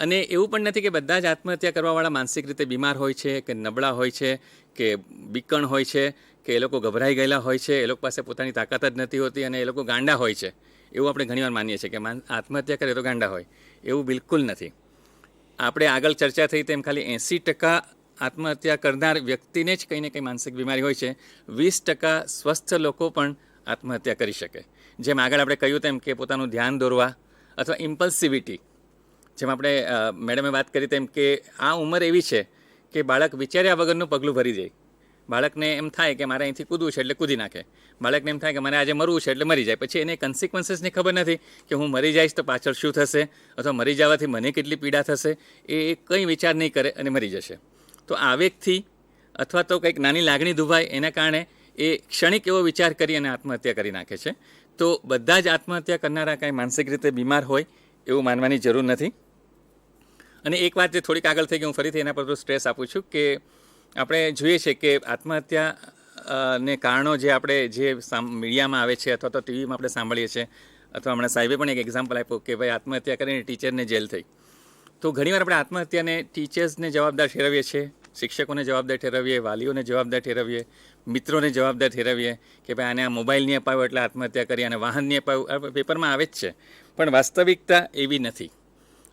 અને એવું પણ નથી કે બધા જ આત્મહત્યા કરવાવાળા માનસિક રીતે બીમાર હોય છે, કે નબળા હોય છે, કે બીકણ હોય છે, કે એ લોકો ગભરાઈ ગયેલા હોય છે, એ લોકો પાસે પોતાની તાકાત જ નથી હોતી અને એ લોકો ગાંડા હોય છે. એવું આપણે ઘણીવાર માનીએ છીએ કે આત્મહત્યા કરે તો ગાંડા હોય. એવું બિલકુલ નથી. આપણે આગળ ચર્ચા થઈ તેમ ખાલી 80% આત્મહત્યા કરનાર વ્યક્તિને જ કંઈ ને કંઈ માનસિક બીમારી હોય છે. 20% સ્વસ્થ લોકો પણ આત્મહત્યા કરી શકે. જેમ આગળ આપણે કહ્યું તેમ કે પોતાનું ધ્યાન દોરવા અથવા ઇમ્પલ્સિવિટી, જેમ આપણે મેડમે વાત કરી તેમ કે આ ઉંમર એવી છે કે બાળક વિચાર્યા વગરનું પગલું ભરી જાય. બાળકને એમ થાય કે મારે અહીંથી કૂદવું છે એટલે કૂદી નાખે. બાળકને એમ થાય કે મારે આજે મરવું છે એટલે મરી જાય. પછી એને કન્સિક્વન્સીસની ખબર નથી કે હું મરી જઈશ તો પાછળ શું થશે, અથવા મરી જવાથી મને કેટલી પીડા થશે. એ કંઈ વિચાર નહીં કરે અને મરી જશે. તો આવેગથી અથવા તો કંઈક નાની લાગણી દુભાય એના કારણે એ ક્ષણિક એવો વિચાર કરી અને આત્મહત્યા કરી નાખે છે. તો બધા જ આત્મહત્યા કરનારા કાંઈ માનસિક રીતે બીમાર હોય એવું માનવાની જરૂર નથી. અને એક વાત જે થોડીક આગળ થઈ ગઈ, હું ફરીથી એના પર સ્ટ્રેસ આપું છું કે આપણે જોઈએ છે કે આત્મહત્યા ને કારણો જે આપણે જે મીડિયામાં આવે છે અથવા તો ટીવીમાં આપણે સાંભળીએ છીએ, અથવા હમણાં સાહેબે પણ એક એક્ઝામ્પલ આપ્યું કે ભાઈ આત્મહત્યા કરીને ટીચરને જેલ થઈ. તો ઘણીવાર આપણે આત્મહત્યાને ટીચર્સને જવાબદાર ઠેરવીએ છીએ, શિક્ષકોને જવાબદાર ઠેરવીએ, વાલીઓને જવાબદાર ઠેરવીએ, મિત્રોને જવાબદાર ઠેરવીએ કે ભાઈ આને આ મોબાઈલ નહીં અપાવ્યો એટલે આત્મહત્યા કરી, અને વાહન નહીં અપાવ્યું. પેપરમાં આવે જ છે, પણ વાસ્તવિકતા એવી નથી.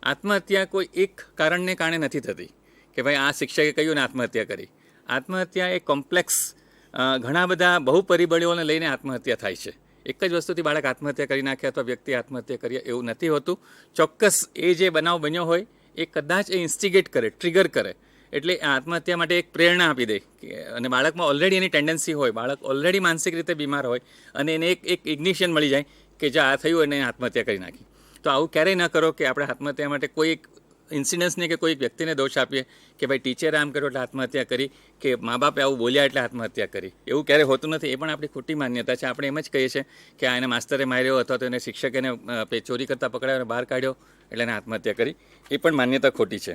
આત્મહત્યા કોઈ એક કારણને કારણે નથી થતી કે ભાઈ આ શિક્ષકે કહ્યું ને આત્મહત્યા કરી. આત્મહત્યા એ કોમ્પ્લેક્સ ઘણા બધા બહુ પરિબળોને લઈને આત્મહત્યા થાય છે. એક જ વસ્તુથી બાળક આત્મહત્યા કરી નાખે અથવા વ્યક્તિ આત્મહત્યા કરીએ એવું નથી હોતું. ચોક્કસ એ જે બનાવ બન્યો હોય એ કદાચ એ ઇન્સ્ટિગેટ કરે, ટ્રિગર કરે, એટલે આત્મહત્યા માટે એક પ્રેરણા આપી દે. અને બાળકમાં ઓલરેડી એની ટેન્ડન્સી હોય, બાળક ઓલરેડી માનસિક રીતે બીમાર હોય, અને એને એક ઇગ્નિશન મળી જાય કે જો આ થયું અને આત્મહત્યા કરી નાખી. તો આવું ક્યારેય ન કરો કે આપણે આત્મહત્યા માટે કોઈ એક ઇન્સિડન્સને કે કોઈ વ્યક્તિને દોષ આપીએ કે ભાઈ ટીચરે આમ કર્યું એટલે આત્મહત્યા કરી, કે મા બાપે આવું બોલ્યા એટલે આત્મહત્યા કરી. એવું ક્યારેય હોતું નથી. એ પણ આપણી ખોટી માન્યતા છે. આપણે એમ જ કહીએ છીએ કે આ એને માસ્તરે માર્યો અથવા તો એને શિક્ષકે એને ચોરી કરતાં પકડાયો અને બહાર કાઢ્યો એટલે એને આત્મહત્યા કરી. એ પણ માન્યતા ખોટી છે.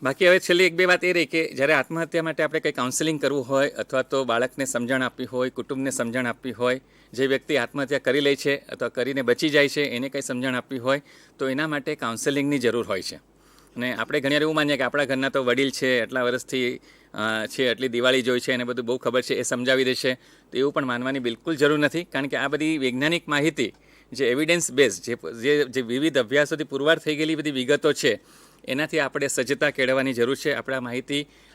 બાકી હવે છેલ્લી એક બે વાત એ રહી કે જ્યારે આત્મહત્યા માટે આપણે કંઈ કાઉન્સેલિંગ કરવું હોય અથવા તો બાળકને સમજણ આપવી હોય, કુટુંબને સમજણ આપવી હોય, જે વ્યક્તિ આત્મહત્યા કરી લે છે અથવા કરીને બચી જાય છે એને કંઈ સમજણ આપવી હોય તો એના માટે કાઉન્સેલિંગની જરૂર હોય છે. અને આપણે ઘણીવાર એવું માનીએ કે આપણા ઘરના તો વડીલ છે, એટલા વર્ષથી છે, એટલી દિવાળી જોઈ છે, એને બધું બહુ ખબર છે, એ સમજાવી દેશે. તો એવું પણ માનવાની બિલકુલ જરૂર નથી. કારણ કે આ બધી વૈજ્ઞાનિક માહિતી, જે એવિડન્સ બેઝ, જે વિવિધ અભ્યાસોથી પુરવાર થઈ ગયેલી બધી વિગતો છે, એનાથી આપણે સજ્જતા કેળવવાની જરૂર છે.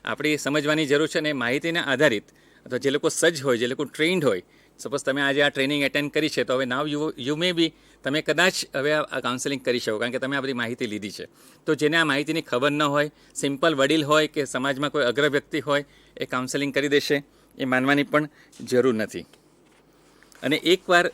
આપણી સમજવાની જરૂર છે. અને માહિતીના આધારિત અથવા જે લોકો સજ્જ હોય, જે લોકો ટ્રેન્ડ હોય, સપોઝ તમે આજે આ ટ્રેનિંગ એટેન્ડ કરી છે તો હવે નાવ યુ મે બી તમે કદાચ હવે આ કાઉન્સેલિંગ કરી શકો, કારણ કે તમે આ બધી માહિતી લીધી છે. તો જેને આ માહિતીની ખબર ન હોય, સિમ્પલ વડીલ હોય કે સમાજમાં કોઈ અગ્ર વ્યક્તિ હોય, એ કાઉન્સેલિંગ કરી દેશે એ માનવાની પણ જરૂર નથી. અને એકવાર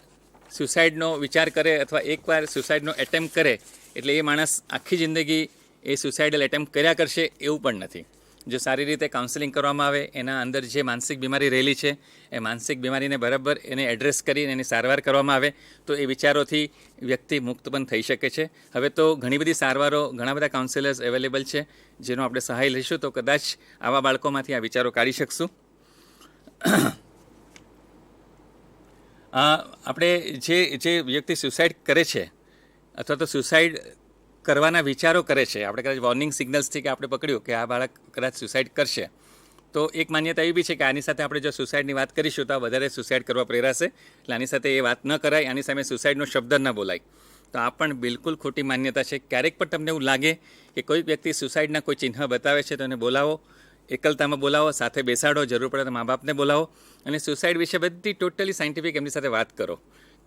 સુસાઇડનો વિચાર કરે અથવા એકવાર સુસાઇડનો એટેમ્પ્ટ કરે એટલે એ માણસ આખી જિંદગી એ સુસાઇડલ એટેમ્પ્ટ કર્યા કરશે એવું પણ નથી. જો સારી રીતે કાઉન્સેલિંગ કરવામાં આવે, એના અંદર જે માનસિક બીમારી રહેલી છે એ માનસિક બીમારીને બરાબર એને એડ્રેસ કરીને એની સારવાર કરવામાં આવે તો એ વિચારોથી વ્યક્તિ મુક્ત પણ થઈ શકે છે. હવે તો ઘણી બધી સારવારો, ઘણા બધા કાઉન્સેલર્સ અવેલેબલ છે, જેનો આપણે સહાય લઈશું તો કદાચ આવા બાળકોમાંથી આ વિચારો કાઢી શકશું. આપણે જે વ્યક્તિ સુસાઇડ કરે છે અથવા તો સુસાઇડ કરવાના વિચારો કરે છે, આપણે કદાચ વોર્નિંગ સિગ્નલ્સથી કે આપણે પકડ્યું કે આ બાળક કદાચ સુસાઇડ કરશે, તો એક માન્યતા એવી બી છે કે આની સાથે આપણે જો સુસાઇડની વાત કરીશું તો આ વધારે સુસાઇડ કરવા પ્રેરાશે, એટલે આની સાથે એ વાત ન કરાય, આની સામે સુસાઇડનો શબ્દ ન બોલાય. તો આ પણ બિલકુલ ખોટી માન્યતા છે. ક્યારેક પણ તમને એવું લાગે કે કોઈ વ્યક્તિ સુસાઇડના કોઈ ચિહ્ન બતાવે છે તો એને બોલાવો, એકલતામાં બોલાવો, સાથે બેસાડો, જરૂર પડે તો મા બાપને બોલાવો અને સુસાઇડ વિશે બધી ટોટલી સાયન્ટિફિક એમની સાથે વાત કરો.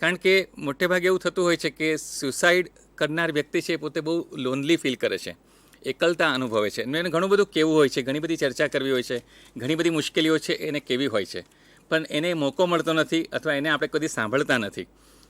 કારણ કે મોટે ભાગે એવું થતું હોય છે કે સુસાઇડ કરનાર વ્યક્તિ છે એ પોતે બહુ લોનલી ફીલ કરે છે, એકલતા અનુભવે છે. એને ઘણું બધું કહેવું હોય છે, ઘણી બધી ચર્ચા કરવી હોય છે, ઘણી બધી મુશ્કેલીઓ છે એને કેવી હોય છે, પણ એને મોકો મળતો નથી અથવા એને આપણે કદી સાંભળતા નથી.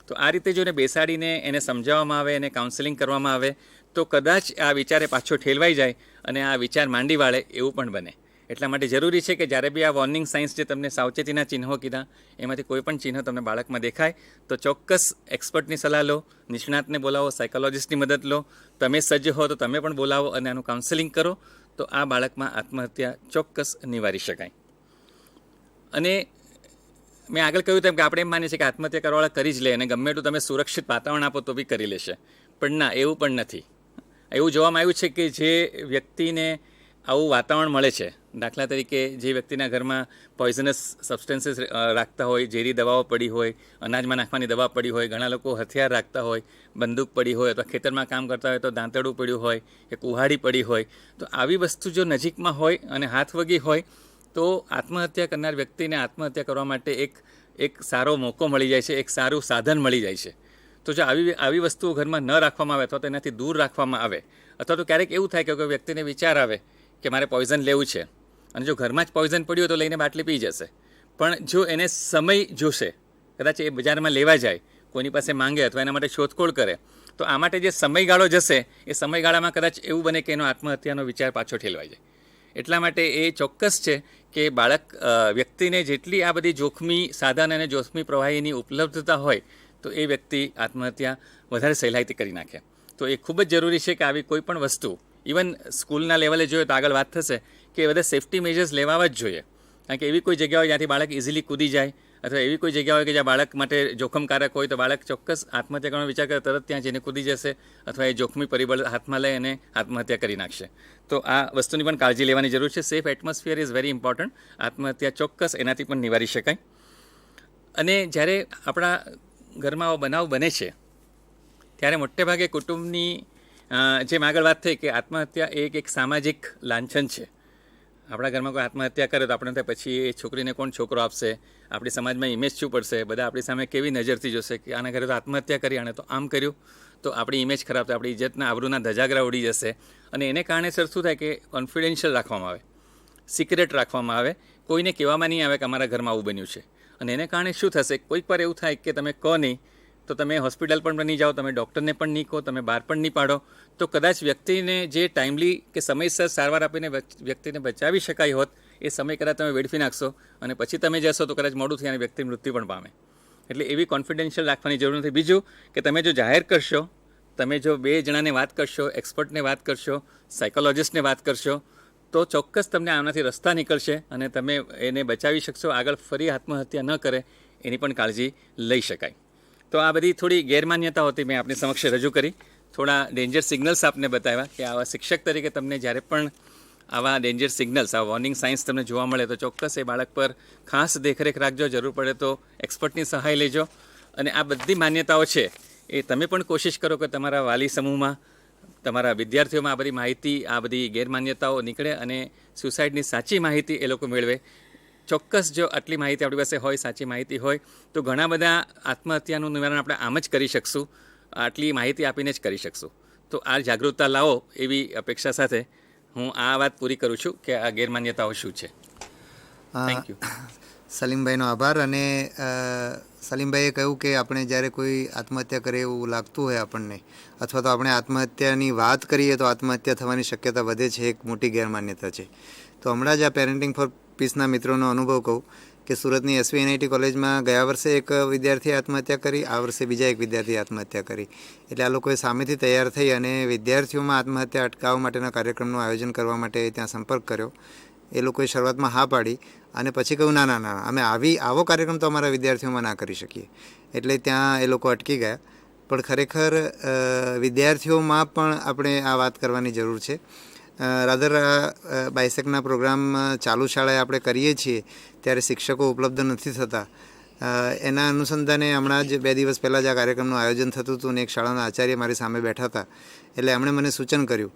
તો આ રીતે જો એને બેસાડીને એને સમજાવવામાં આવે, એને કાઉન્સેલિંગ કરવામાં આવે તો કદાચ આ વિચારે પાછો ઠેલવાઈ જાય અને આ વિચાર માંડી વાળે એવું પણ બને. એટલા માટે જરૂરી છે કે જ્યારે બી આ વોર્નિંગ સાઇન્સ જે તમને સાવચેતીના ચિહ્નો કીધા એમાંથી કોઈ પણ ચિહ્ન તમને બાળકમાં દેખાય તો ચોક્કસ એક્સપર્ટની સલાહ લો, નિષ્ણાતને બોલાવો, સાયકોલોજિસ્ટની મદદ લો. તમે સજ્જ હો તો તમે પણ બોલાવો અને આનું કાઉન્સેલિંગ કરો તો આ બાળકમાં આત્મહત્યા ચોક્કસ નિવારી શકાય. અને મેં આગળ કહ્યું તેમ કે આપણે એમ માનીએ છીએ કે આત્મહત્યા કરવાવાળા કરી જ લે અને ગમે એટલું તમે સુરક્ષિત વાતાવરણ આપો તો બી કરી લેશે, પણ ના, એવું પણ નથી. એવું જોવામાં આવ્યું છે કે જે વ્યક્તિને આવું વાતાવરણ મળે છે, દાખલા તરીકે જે વ્યક્તિના ઘરમાં પોઈઝનસ સબસ્ટન્સીસ રાખતા હોય, ઝેરી દવાઓ પડી હોય, અનાજમાં નાખવાની દવા પડી હોય, ઘણા લોકો હથિયાર રાખતા હોય, બંદૂક પડી હોય, અથવા ખેતરમાં કામ કરતા હોય તો દાંતરડું પડ્યું હોય કે કુહાડી પડી હોય, તો આવી વસ્તુ જો નજીકમાં હોય અને હાથ વગી હોય તો આત્મહત્યા કરનાર વ્યક્તિને આત્મહત્યા કરવા માટે એક સારો મોકો મળી જાય છે, એક સારું સાધન મળી જાય છે. તો જો આવી વસ્તુઓ ઘરમાં ન રાખવામાં આવે અથવા તો એનાથી દૂર રાખવામાં આવે, અથવા તો ક્યારેક એવું થાય કે કોઈ વ્યક્તિને વિચાર આવે કે મારે પોઈઝન લેવું છે અને જો ઘરમાં જ પોઈઝન પડ્યું હોય તો લઈને બાટલી પી જશે, પણ જો એને સમય જોશે, કદાચ એ બજારમાં લેવા જાય, કોઈની પાસે માંગે અથવા એના માટે શોધખોળ કરે, તો આ માટે જે સમયગાળો જશે એ સમયગાળામાં કદાચ એવું બને કે એનો આત્મહત્યાનો વિચાર પાછો ઠેલવાઈ જાય. એટલા માટે એ ચોક્કસ છે કે વ્યક્તિને જેટલી આ બધી જોખમી સાધન અને જોખમી પ્રવાહીની ઉપલબ્ધતા હોય તો એ વ્યક્તિ આત્મહત્યા વધારે સહેલાઈથી કરી નાખે. તો એ ખૂબ જ જરૂરી છે કે આવી કોઈ પણ વસ્તુ, ઇવન સ્કૂલના લેવલે જોઈએ તો આગળ વાત થશે કે બધા સેફ્ટી મેજર્સ લેવા જ જોઈએ. કારણ કે એવી કોઈ જગ્યા હોય જ્યાંથી બાળક ઇઝીલી કૂદી જાય, અથવા એવી કોઈ જગ્યા હોય કે જ્યાં બાળક માટે જોખમકારક હોય તો બાળક ચોક્કસ આત્મહત્યા કરવાનો વિચાર કરે તરત ત્યાં જઈને કૂદી જશે અથવા એ જોખમી પરિબળ હાથમાં લઈ અને આત્મહત્યા કરી નાખશે. તો આ વસ્તુની પણ કાળજી લેવાની જરૂર છે. Safe atmosphere is very important. આત્મહત્યા ચોક્કસ એનાથી પણ નિવારી શકાય. અને જ્યારે આપણા ઘરમાં આવો બનાવ બને છે ત્યારે મોટેભાગે કુટુંબની જેમ આગળ વાત થઈ કે આત્મહત્યા એક સામાજિક લાંછન છે. આપણા ઘરમાં કોઈ આત્મહત્યા કરે તો આપણે ત્યાં પછી એ છોકરીને કોણ છોકરો આપશે, આપણી સમાજમાં ઇમેજ શું પડશે, બધા આપણી સામે કેવી નજરથી જોશે કે આના ઘરે તો આત્મહત્યા કરી, આણે તો આમ કર્યું, તો આપણી ઇમેજ ખરાબ થાય, આપણી ઇજ્જતના આબરૂના ધજાગરા ઉડી જશે. અને એને કારણે સર શું થાય કે કોન્ફિડેન્શિયલ રાખવામાં આવે, સિક્રેટ રાખવામાં આવે, કોઈને કહેવામાં નહીં આવે કે અમારા ઘરમાં આવું બન્યું છે. અને એને કારણે શું થશે, કોઈક વાર એવું થાય કે તમે કહો નહીં તો તમે હોસ્પિટલ પણ નહીં જાઓ, તમે ડૉક્ટરને પણ નહીં કહો, તમે બહાર પણ નહીં પાડો, તો કદાચ વ્યક્તિને જે ટાઈમલી કે સમયસર સારવાર આપીને વ્યક્તિને બચાવી શકાય હોત એ સમય કદાચ તમે વેડફી નાખશો અને પછી તમે જશો તો કદાચ મોડું થઈ અને વ્યક્તિ મૃત્યુ પણ પામે. એટલે એવી કોન્ફિડેન્શિયલ રાખવાની જરૂર નથી. બીજું કે તમે જો જાહેર કરશો, તમે જો 2 જણાને વાત કરશો, એક્સપર્ટને વાત કરશો, સાયકોલોજિસ્ટને વાત કરશો, તો ચોક્કસ તમને આનાથી રસ્તા નીકળશે અને તમે એને બચાવી શકશો. આગળ ફરી આત્મહત્યા ન કરે એની પણ કાળજી લઈ શકાય. તો આ બધી થોડી ગેરમાન્યતાઓ હતી મેં આપની સમક્ષ રજૂ કરી. થોડા ડેન્જર સિગ્નલ્સ આપને બતાવ્યા કે આવા શિક્ષક તરીકે તમને જ્યારે પણ આવા ડેન્જર સિગ્નલ્સ, આ વોર્નિંગ સાઇન્સ તમને જોવા મળે તો ચોક્કસ એ બાળક પર ખાસ દેખરેખ રાખજો. જરૂર પડે તો એક્સપર્ટની સહાય લેજો. અને આ બધી માન્યતાઓ છે એ તમે પણ કોશિશ કરો કે તમારા વાલી સમૂહમાં, તમારા વિદ્યાર્થીઓમાં આ બધી માહિતી, આ બધી ગેરમાન્યતાઓ નીકળે અને સુસાઇડની સાચી માહિતી એ લોકો મેળવે. ચોક્કસ જો આટલી માહિતી આપણી પાસે હોય, સાચી માહિતી હોય, તો ઘણા બધા આત્મહત્યાનું નિવારણ આપણે આમ જ કરી શકશું, આટલી માહિતી આપીને જ કરી શકશું. તો આ જાગૃતતા લાવો એવી અપેક્ષા સાથે હું આ વાત પૂરી કરું છું કે આ ગેરમાન્યતાઓ શું છે. Thank you. સલીમભાઈનો આભાર. અને સલીમભાઈએ કહ્યું કે આપણે જ્યારે કોઈ આત્મહત્યા કરે એવું લાગતું હોય આપણને, અથવા તો આપણે આત્મહત્યાની વાત કરીએ તો આત્મહત્યા થવાની શક્યતા વધે છે, એક મોટી ગેરમાન્યતા છે. તો હમણાં જ આ પેરેન્ટિંગ ફોર પીસના મિત્રોનો અનુભવ કહું કે સુરતની SVNIT કોલેજમાં ગયા વર્ષે એક વિદ્યાર્થીએ આત્મહત્યા કરી, આ વર્ષે બીજા એક વિદ્યાર્થીએ આત્મહત્યા કરી. એટલે આ લોકોએ સામેથી તૈયાર થઈ અને વિદ્યાર્થીઓમાં આત્મહત્યા અટકાવવા માટેના કાર્યક્રમનું આયોજન કરવા માટે ત્યાં સંપર્ક કર્યો. એ લોકોએ શરૂઆતમાં હા પાડી અને પછી કહ્યું ના ના ના, અમે આવો કાર્યક્રમ તો અમારા વિદ્યાર્થીઓમાં ના કરી શકીએ. એટલે ત્યાં એ લોકો અટકી ગયા. પણ ખરેખર વિદ્યાર્થીઓમાં પણ આપણે આ વાત કરવાની જરૂર છે. રાધર બાયસેકના પ્રોગ્રામ ચાલુ શાળાએ આપણે કરીએ છીએ ત્યારે શિક્ષકો ઉપલબ્ધ નથી થતા. એના અનુસંધાને હમણાં જ 2 દિવસ પહેલાં જ આ કાર્યક્રમનું આયોજન થતું હતું અને એક શાળાના આચાર્ય મારી સામે બેઠા હતા. એટલે એમણે મને સૂચન કર્યું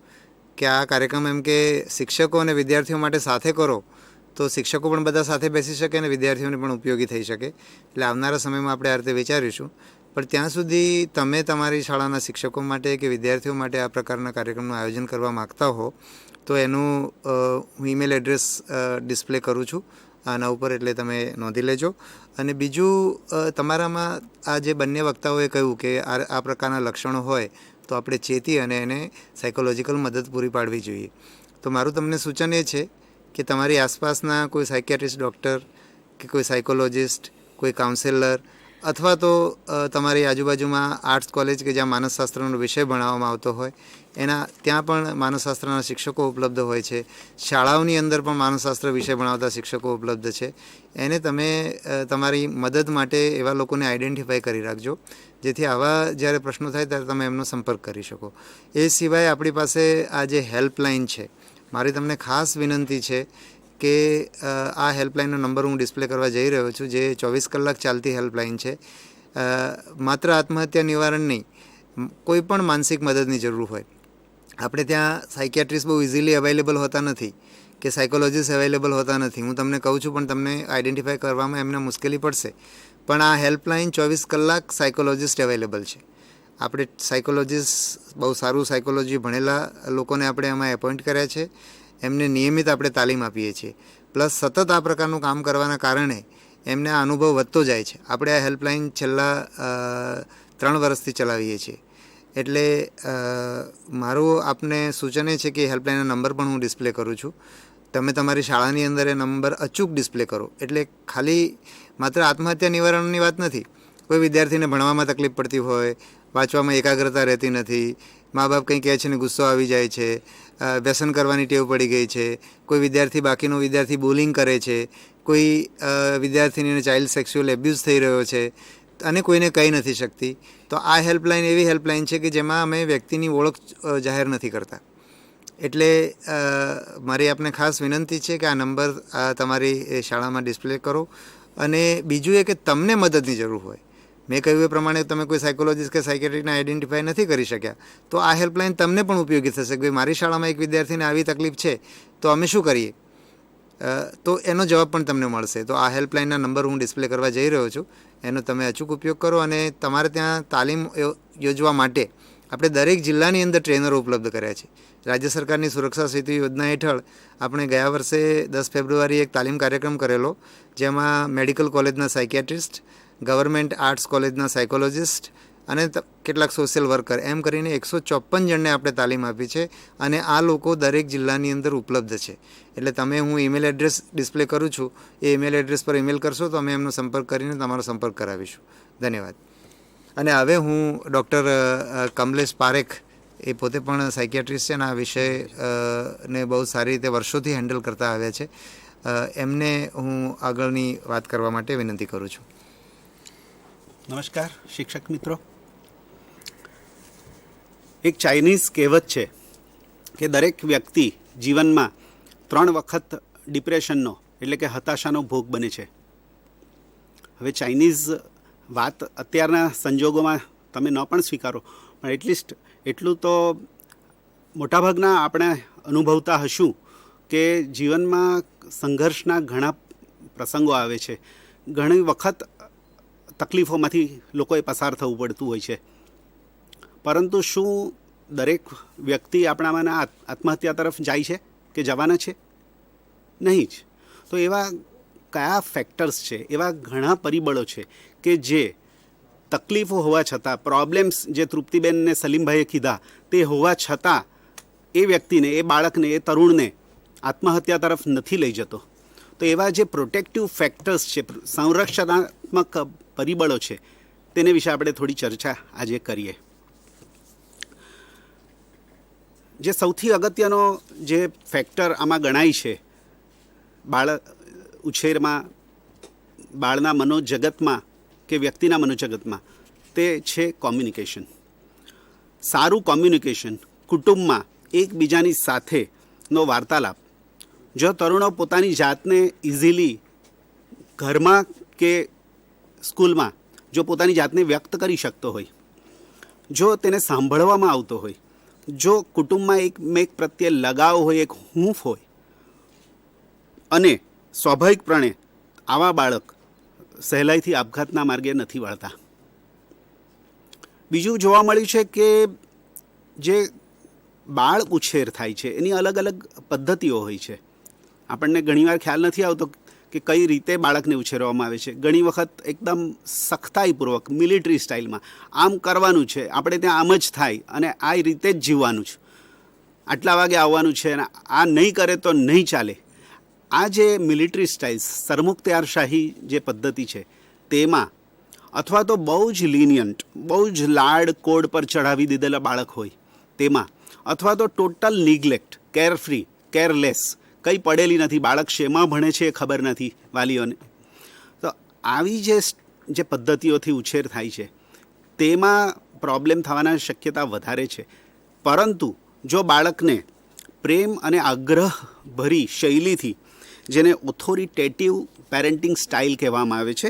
કે આ કાર્યક્રમ એમ કે શિક્ષકો અને વિદ્યાર્થીઓ માટે સાથે કરો તો શિક્ષકો પણ બધા સાથે બેસી શકે અને વિદ્યાર્થીઓને પણ ઉપયોગી થઈ શકે. એટલે આવનારા સમયમાં આપણે આ રીતે વિચારીશું. પણ ત્યાં સુધી તમે તમારી શાળાના શિક્ષકો માટે કે વિદ્યાર્થીઓ માટે આ પ્રકારના કાર્યક્રમનું આયોજન કરવા માગતા હો તો એનું હું ઈમેલ એડ્રેસ ડિસ્પ્લે કરું છું આના ઉપર, એટલે તમે નોંધી લેજો. અને બીજું, તમારામાં આ જે બંને વક્તાઓએ કહ્યું કે આ પ્રકારના લક્ષણો હોય તો આપણે ચેતી અને એને સાયકોલોજીકલ મદદ પૂરી પાડવી જોઈએ. તો મારું તમને સૂચન એ છે કે તમારી આસપાસના કોઈ સાયકિયાટ્રિસ્ટ ડૉક્ટર કે કોઈ સાયકોલોજિસ્ટ, કોઈ કાઉન્સેલર અથવા તો તમારી આજુબાજુમાં આર્ટ્સ કોલેજ કે જ્યાં માનસશાસ્ત્રનો વિષય ભણાવવામાં આવતો હોય ત્યાં પણ માનસશાસ્ત્રના શિક્ષકો ઉપલબ્ધ હોય છે. શાળાઓની અંદર પણ માનસશાસ્ત્ર વિષય ભણાવતા શિક્ષકો ઉપલબ્ધ છે. એને તમે તમારી મદદ માટે એવા લોકોને આઈડેન્ટિફાઈ કરી રાખજો, જેથી આવા જ્યારે પ્રશ્નો થાય ત્યારે તમે એમનો સંપર્ક કરી શકો. એ સિવાય આપણી પાસે આ જે હેલ્પલાઇન છે, મારી તમને ખાસ વિનંતી છે કે આ હેલ્પલાઇનનો નંબર હું ડિસ્પ્લે કરવા જઈ રહ્યો છું, જે 24 કલાક ચાલતી હેલ્પલાઇન છે. માત્ર આત્મહત્યા નિવારણ નહીં, કોઈ પણ માનસિક મદદની જરૂર હોય, આપણે ત્યાં સાયકિયાટ્રિસ્ટ બહુ ઇઝીલી અવેલેબલ હોતા નથી કે સાયકોલોજીસ્ટ અવેલેબલ હોતા નથી. હું તમને કહું છું પણ તમને આઈડેન્ટિફાઈ કરવામાં એમને મુશ્કેલી પડશે. પણ આ હેલ્પલાઇન 24 કલાક સાયકોલોજીસ્ટ અવેલેબલ છે. આપણે સાયકોલોજીસ્ટ, બહુ સારું સાયકોલોજી ભણેલા લોકોને આપણે એમાં એપોઇન્ટ કર્યા છે. એમને નિયમિત આપણે તાલીમ આપીએ છીએ. પ્લસ સતત આ પ્રકારનું કામ કરવાના કારણે એમને આ અનુભવ વધતો જાય છે. આપણે આ હેલ્પલાઇન છેલ્લા 3 વર્ષથી ચલાવીએ છીએ. એટલે મારું આપને સૂચન એ છે કે હેલ્પલાઇનનો નંબર પણ હું ડિસ્પ્લે કરું છું. તમે તમારી શાળાની અંદર એ નંબર અચૂક ડિસ્પ્લે કરો. એટલે ખાલી માત્ર આત્મહત્યા નિવારણની વાત નથી. કોઈ વિદ્યાર્થીને ભણવામાં તકલીફ પડતી હોય, વાંચવામાં એકાગ્રતા રહેતી નથી, મા બાપ કંઈ કહે છે ને ગુસ્સો આવી જાય છે, વ્યસન કરવાની ટેવ પડી ગઈ છે, કોઈ વિદ્યાર્થી બાકીનો વિદ્યાર્થી બોલિંગ કરે છે, કોઈ વિદ્યાર્થીનીને ચાઇલ્ડ સેક્સ્યુઅલ એબ્યુઝ થઈ રહ્યો છે અને કોઈને કહી નથી શકતી, તો આ હેલ્પલાઇન એવી હેલ્પલાઇન છે કે જેમાં અમે વ્યક્તિની ઓળખ જાહેર નથી કરતા. એટલે મારી આપને ખાસ વિનંતી છે કે આ નંબર તમારી શાળામાં ડિસ્પ્લે કરો. અને બીજું એ કે તમને મદદની જરૂર હોય, મેં કહ્યું એ પ્રમાણે તમે કોઈ સાયકોલોજીસ્ટ કે સાયકેટ્રિકને આઈડેન્ટિફાઈ નથી કરી શક્યા, તો આ હેલ્પલાઇન તમને પણ ઉપયોગી થશે કે મારી શાળામાં એક વિદ્યાર્થીને આવી તકલીફ છે તો અમે શું કરીએ, તો એનો જવાબ પણ તમને મળશે. તો આ હેલ્પલાઇનના નંબર હું ડિસ્પ્લે કરવા જઈ રહ્યો છું, એનો તમે અચૂક ઉપયોગ કરો. અને તમારે ત્યાં તાલીમ યોજવા માટે આપણે દરેક જિલ્લાની અંદર ટ્રેનરો ઉપલબ્ધ કર્યા છે. રાજ્ય સરકારની સુરક્ષા સેતુ યોજના હેઠળ આપણે ગયા વર્ષે 10 ફેબ્રુઆરીએ એક તાલીમ કાર્યક્રમ કરેલો, જેમાં મેડિકલ કોલેજના સાયકિયાટ્રિસ્ટ, ગવર્મેન્ટ આર્ટ્સ કોલેજના સાયકોલોજીસ્ટ અને કેટલાક સોશિયલ વર્કર, એમ કરીને 154 જણને આપણે તાલીમ આપી છે. અને આ લોકો દરેક જિલ્લાની અંદર ઉપલબ્ધ છે. એટલે તમે, હું ઈમેલ એડ્રેસ ડિસ્પ્લે કરું છું, એ ઈમેલ એડ્રેસ પર ઈમેલ કરશો તો અમે એમનો સંપર્ક કરીને તમારો સંપર્ક કરાવીશું. ધન્યવાદ. અને હવે હું ડૉક્ટર કમલેશ પારેખ, એ પોતે પણ સાયકિયાટ્રિસ્ટ છે અને આ વિષયને બહુ સારી રીતે વર્ષોથી હેન્ડલ કરતા આવ્યા છે, એમને હું આગળની વાત કરવા માટે વિનંતી કરું છું. નમસ્કાર શિક્ષક મિત્રો. એક ચાઇનીઝ કહેવત છે કે દરેક વ્યક્તિ જીવનમાં 3 વખત ડિપ્રેશનનો એટલે કે હતાશાનો ભોગ બને છે. હવે ચાઇનીઝ વાત અત્યારના સંજોગોમાં તમે ન પણ સ્વીકારો, પણ એટલીસ્ટ એટલું તો મોટાભાગના આપણે અનુભવતા હશું કે જીવનમાં સંઘર્ષના ઘણા પ્રસંગો આવે છે. ઘણી વખત તકલીફોમાંથી લોકોએ પસાર થવું પડતું હોય છે. પરંતુ શું દરેક વ્યક્તિ આપણામાંના આત્મહત્યા તરફ જાય છે કે જવાના છે? નહીં જ. તો એવા કયા ફેક્ટર્સ છે, એવા ઘણા પરિબળો છે કે જે તકલીફો હોવા છતાં, પ્રોબ્લેમ્સ જે તૃપ્તિબેન ને સલીમભાઈએ કીધા તે હોવા છતાં એ વ્યક્તિને, એ બાળકને, એ તરુણને આત્મહત્યા તરફ નથી લઈ જતો. તો એવા જે પ્રોટેક્ટિવ ફેક્ટર્સ છે, સંરક્ષણાત્મક પરિબળો છે, તેને વિશે આપણે થોડી ચર્ચા આજે કરીએ. જે સૌથી અગત્યનો જે ફેક્ટર આમાં ગણાય છે બાળ ઉછેરમાં, બાળના મનોજગતમાં કે વ્યક્તિના મનોજગતમાં, તે છે કોમ્યુનિકેશન. સારું કોમ્યુનિકેશન, કુટુંબમાં એકબીજાની સાથેનો વાર્તાલાપ. જો તરુણો પોતાની જાતને ઇઝીલી ઘરમાં કે સ્કૂલમાં જો પોતાની જાતને વ્યક્ત કરી શકતો હોય, જો તેને સાંભળવામાં આવતો હોય, જો કુટુંબમાં એકમેક પ્રત્યે લગાવ હોય, એક હૂંફ હોય, અને સ્વાભાવિકપણે આવા બાળક સહેલાઈથી આપઘાતના માર્ગે નથી વળતા. બીજું જોવા મળ્યું છે કે જે બાળ ઉછેર થાય છે એની અલગ અલગ પદ્ધતિઓ હોય છે. આપણને ઘણીવાર ખ્યાલ નથી આવતો કે કઈ રીતે બાળકને ઉછેરવામાં આવે છે. ઘણી વખત એકદમ સખ્તાઈપૂર્વક મિલિટરી સ્ટાઇલમાં આમ કરવાનું છે, આપણે ત્યાં આમ જ થાય અને આ રીતે જ જીવવાનું છે, આટલા વાગે આવવાનું છે અને આ નહીં કરે તો નહીં ચાલે. આ જે મિલિટરી સ્ટાઇલ્સ, સરમુખત્યારશાહી જે પદ્ધતિ છે, તેમાં અથવા તો બહુ જ લિનિયન્ટ, બહુ જ લાડ કોડ પર ચડાવી દીધેલા બાળક હોય તેમાં, અથવા તો ટોટલ નિગ્લેક્ટ, કેરફ્રી, કેરલેસ, કંઈ પડેલી નથી, બાળક શેમાં ભણે છે એ ખબર નથી વાલીઓને. તો આવી જે પદ્ધતિઓથી ઉછેર થાય છે તેમાં પ્રોબ્લેમ થવાના શક્યતા વધારે છે. પરંતુ જો બાળકને પ્રેમ અને આગ્રહભરી શૈલીથી, જેને ઓથોરિટેટિવ પેરેન્ટિંગ સ્ટાઇલ કહેવામાં આવે છે,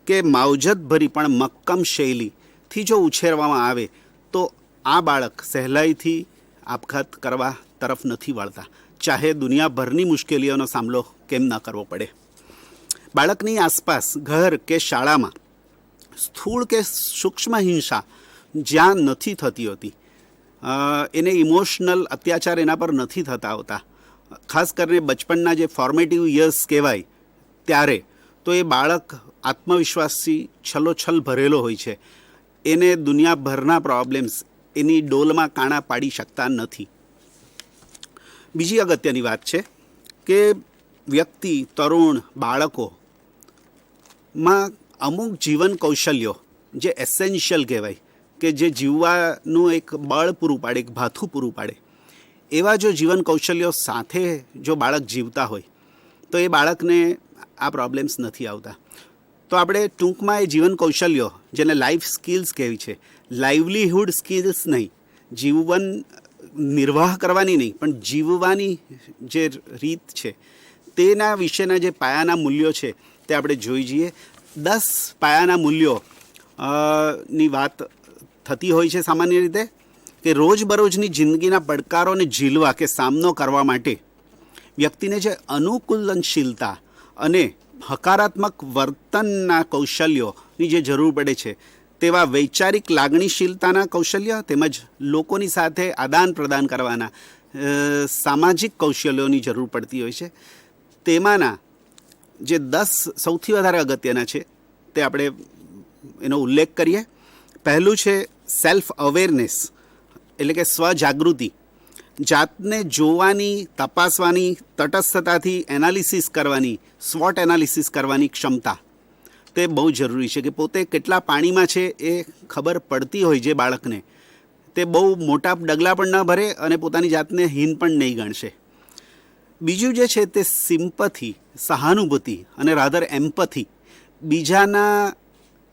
કે માવજતભરી પણ મક્કમ શૈલીથી જો ઉછેરવામાં આવે તો આ બાળક સહેલાઈથી આપઘાત કરવા તરફ નથી વળતા, ચાહે દુનિયાભરની મુશ્કેલીઓનો સામનો કેમ ન કરવો પડે. બાળકની આસપાસ, ઘર કે શાળામાં સ્થૂળ કે સૂક્ષ્મ હિંસા જ્યાં નથી થતી હોતી, એને ઇમોશનલ અત્યાચાર એના પર નથી થતા હોતા, ખાસ કરીને બચપનના જે ફોર્મેટિવ યર્સ કહેવાય ત્યારે, તો એ બાળક આત્મવિશ્વાસથી છલોછલ ભરેલો હોય છે. એને દુનિયાભરના પ્રોબ્લેમ્સ એની ડોલમાં કાણા પાડી શકતા નથી. બીજી અગત્યની વાત છે કે વ્યક્તિ, તરુણ, બાળકોમાં અમુક જીવન કૌશલ્યો જે એસેન્શિયલ કહેવાય, કે જે જીવવાનું એક બળ પૂરું પાડે, એક ભાથું પૂરું પાડે, એવા જો જીવન કૌશલ્યો સાથે જો બાળક જીવતા હોય તો એ બાળકને આ પ્રોબ્લેમ્સ નથી આવતા. તો આપણે ટૂંકમાં એ જીવન કૌશલ્યો, જેને લાઈફ સ્કિલ્સ કહેવી છે, લાઇવલીહુડ સ્કિલ્સ નહીં, જીવન નિર્વાહ કરવાની નહીં, પણ જીવવાની જે રીત છે તેના વિશેના જે પાયાના મૂલ્યો છે તે આપણે જોઈ જઈએ. 10 પાયાના મૂલ્યો ની વાત થતી હોય છે સામાન્ય રીતે, કે રોજબરોજની જિંદગીના પડકારોને ઝીલવા કે સામનો કરવા માટે વ્યક્તિને જે અનુકૂલનશીલતા અને હકારાત્મક વર્તનના કૌશલ્યોની જે જરૂર પડે છે, તેવા વૈચારિક લાગણીશીલતાના કૌશલ્ય તેમજ લોકોની સાથે આદાન પ્રદાન કરવાના સામાજિક કૌશલ્યોની જરૂર પડતી હોય છે. તેમાંના જે 10 સૌથી વધારે અગત્યના છે તે આપણે એનો ઉલ્લેખ કરીએ. પહેલું છે સેલ્ફ અવેરનેસ, એટલે કે સ્વજાગૃતિ, જાતને જોવાની, તપાસવાની, તટસ્થતાથી એનાલિસિસ કરવાની, સ્વોટ એનાલિસિસ કરવાની ક્ષમતા તે બહુ જરૂરી છે. કે પોતે કેટલા પાણીમાં છે એ ખબર પડતી હોય જે બાળકને, તે બહુ મોટા ડગલા પણ ન ભરે અને પોતાની જાતને હીન પણ નહીં ગણશે. બીજું જે છે તે સિમ્પથી, સહાનુભૂતિ અને રાધર એમ્પથી, બીજાના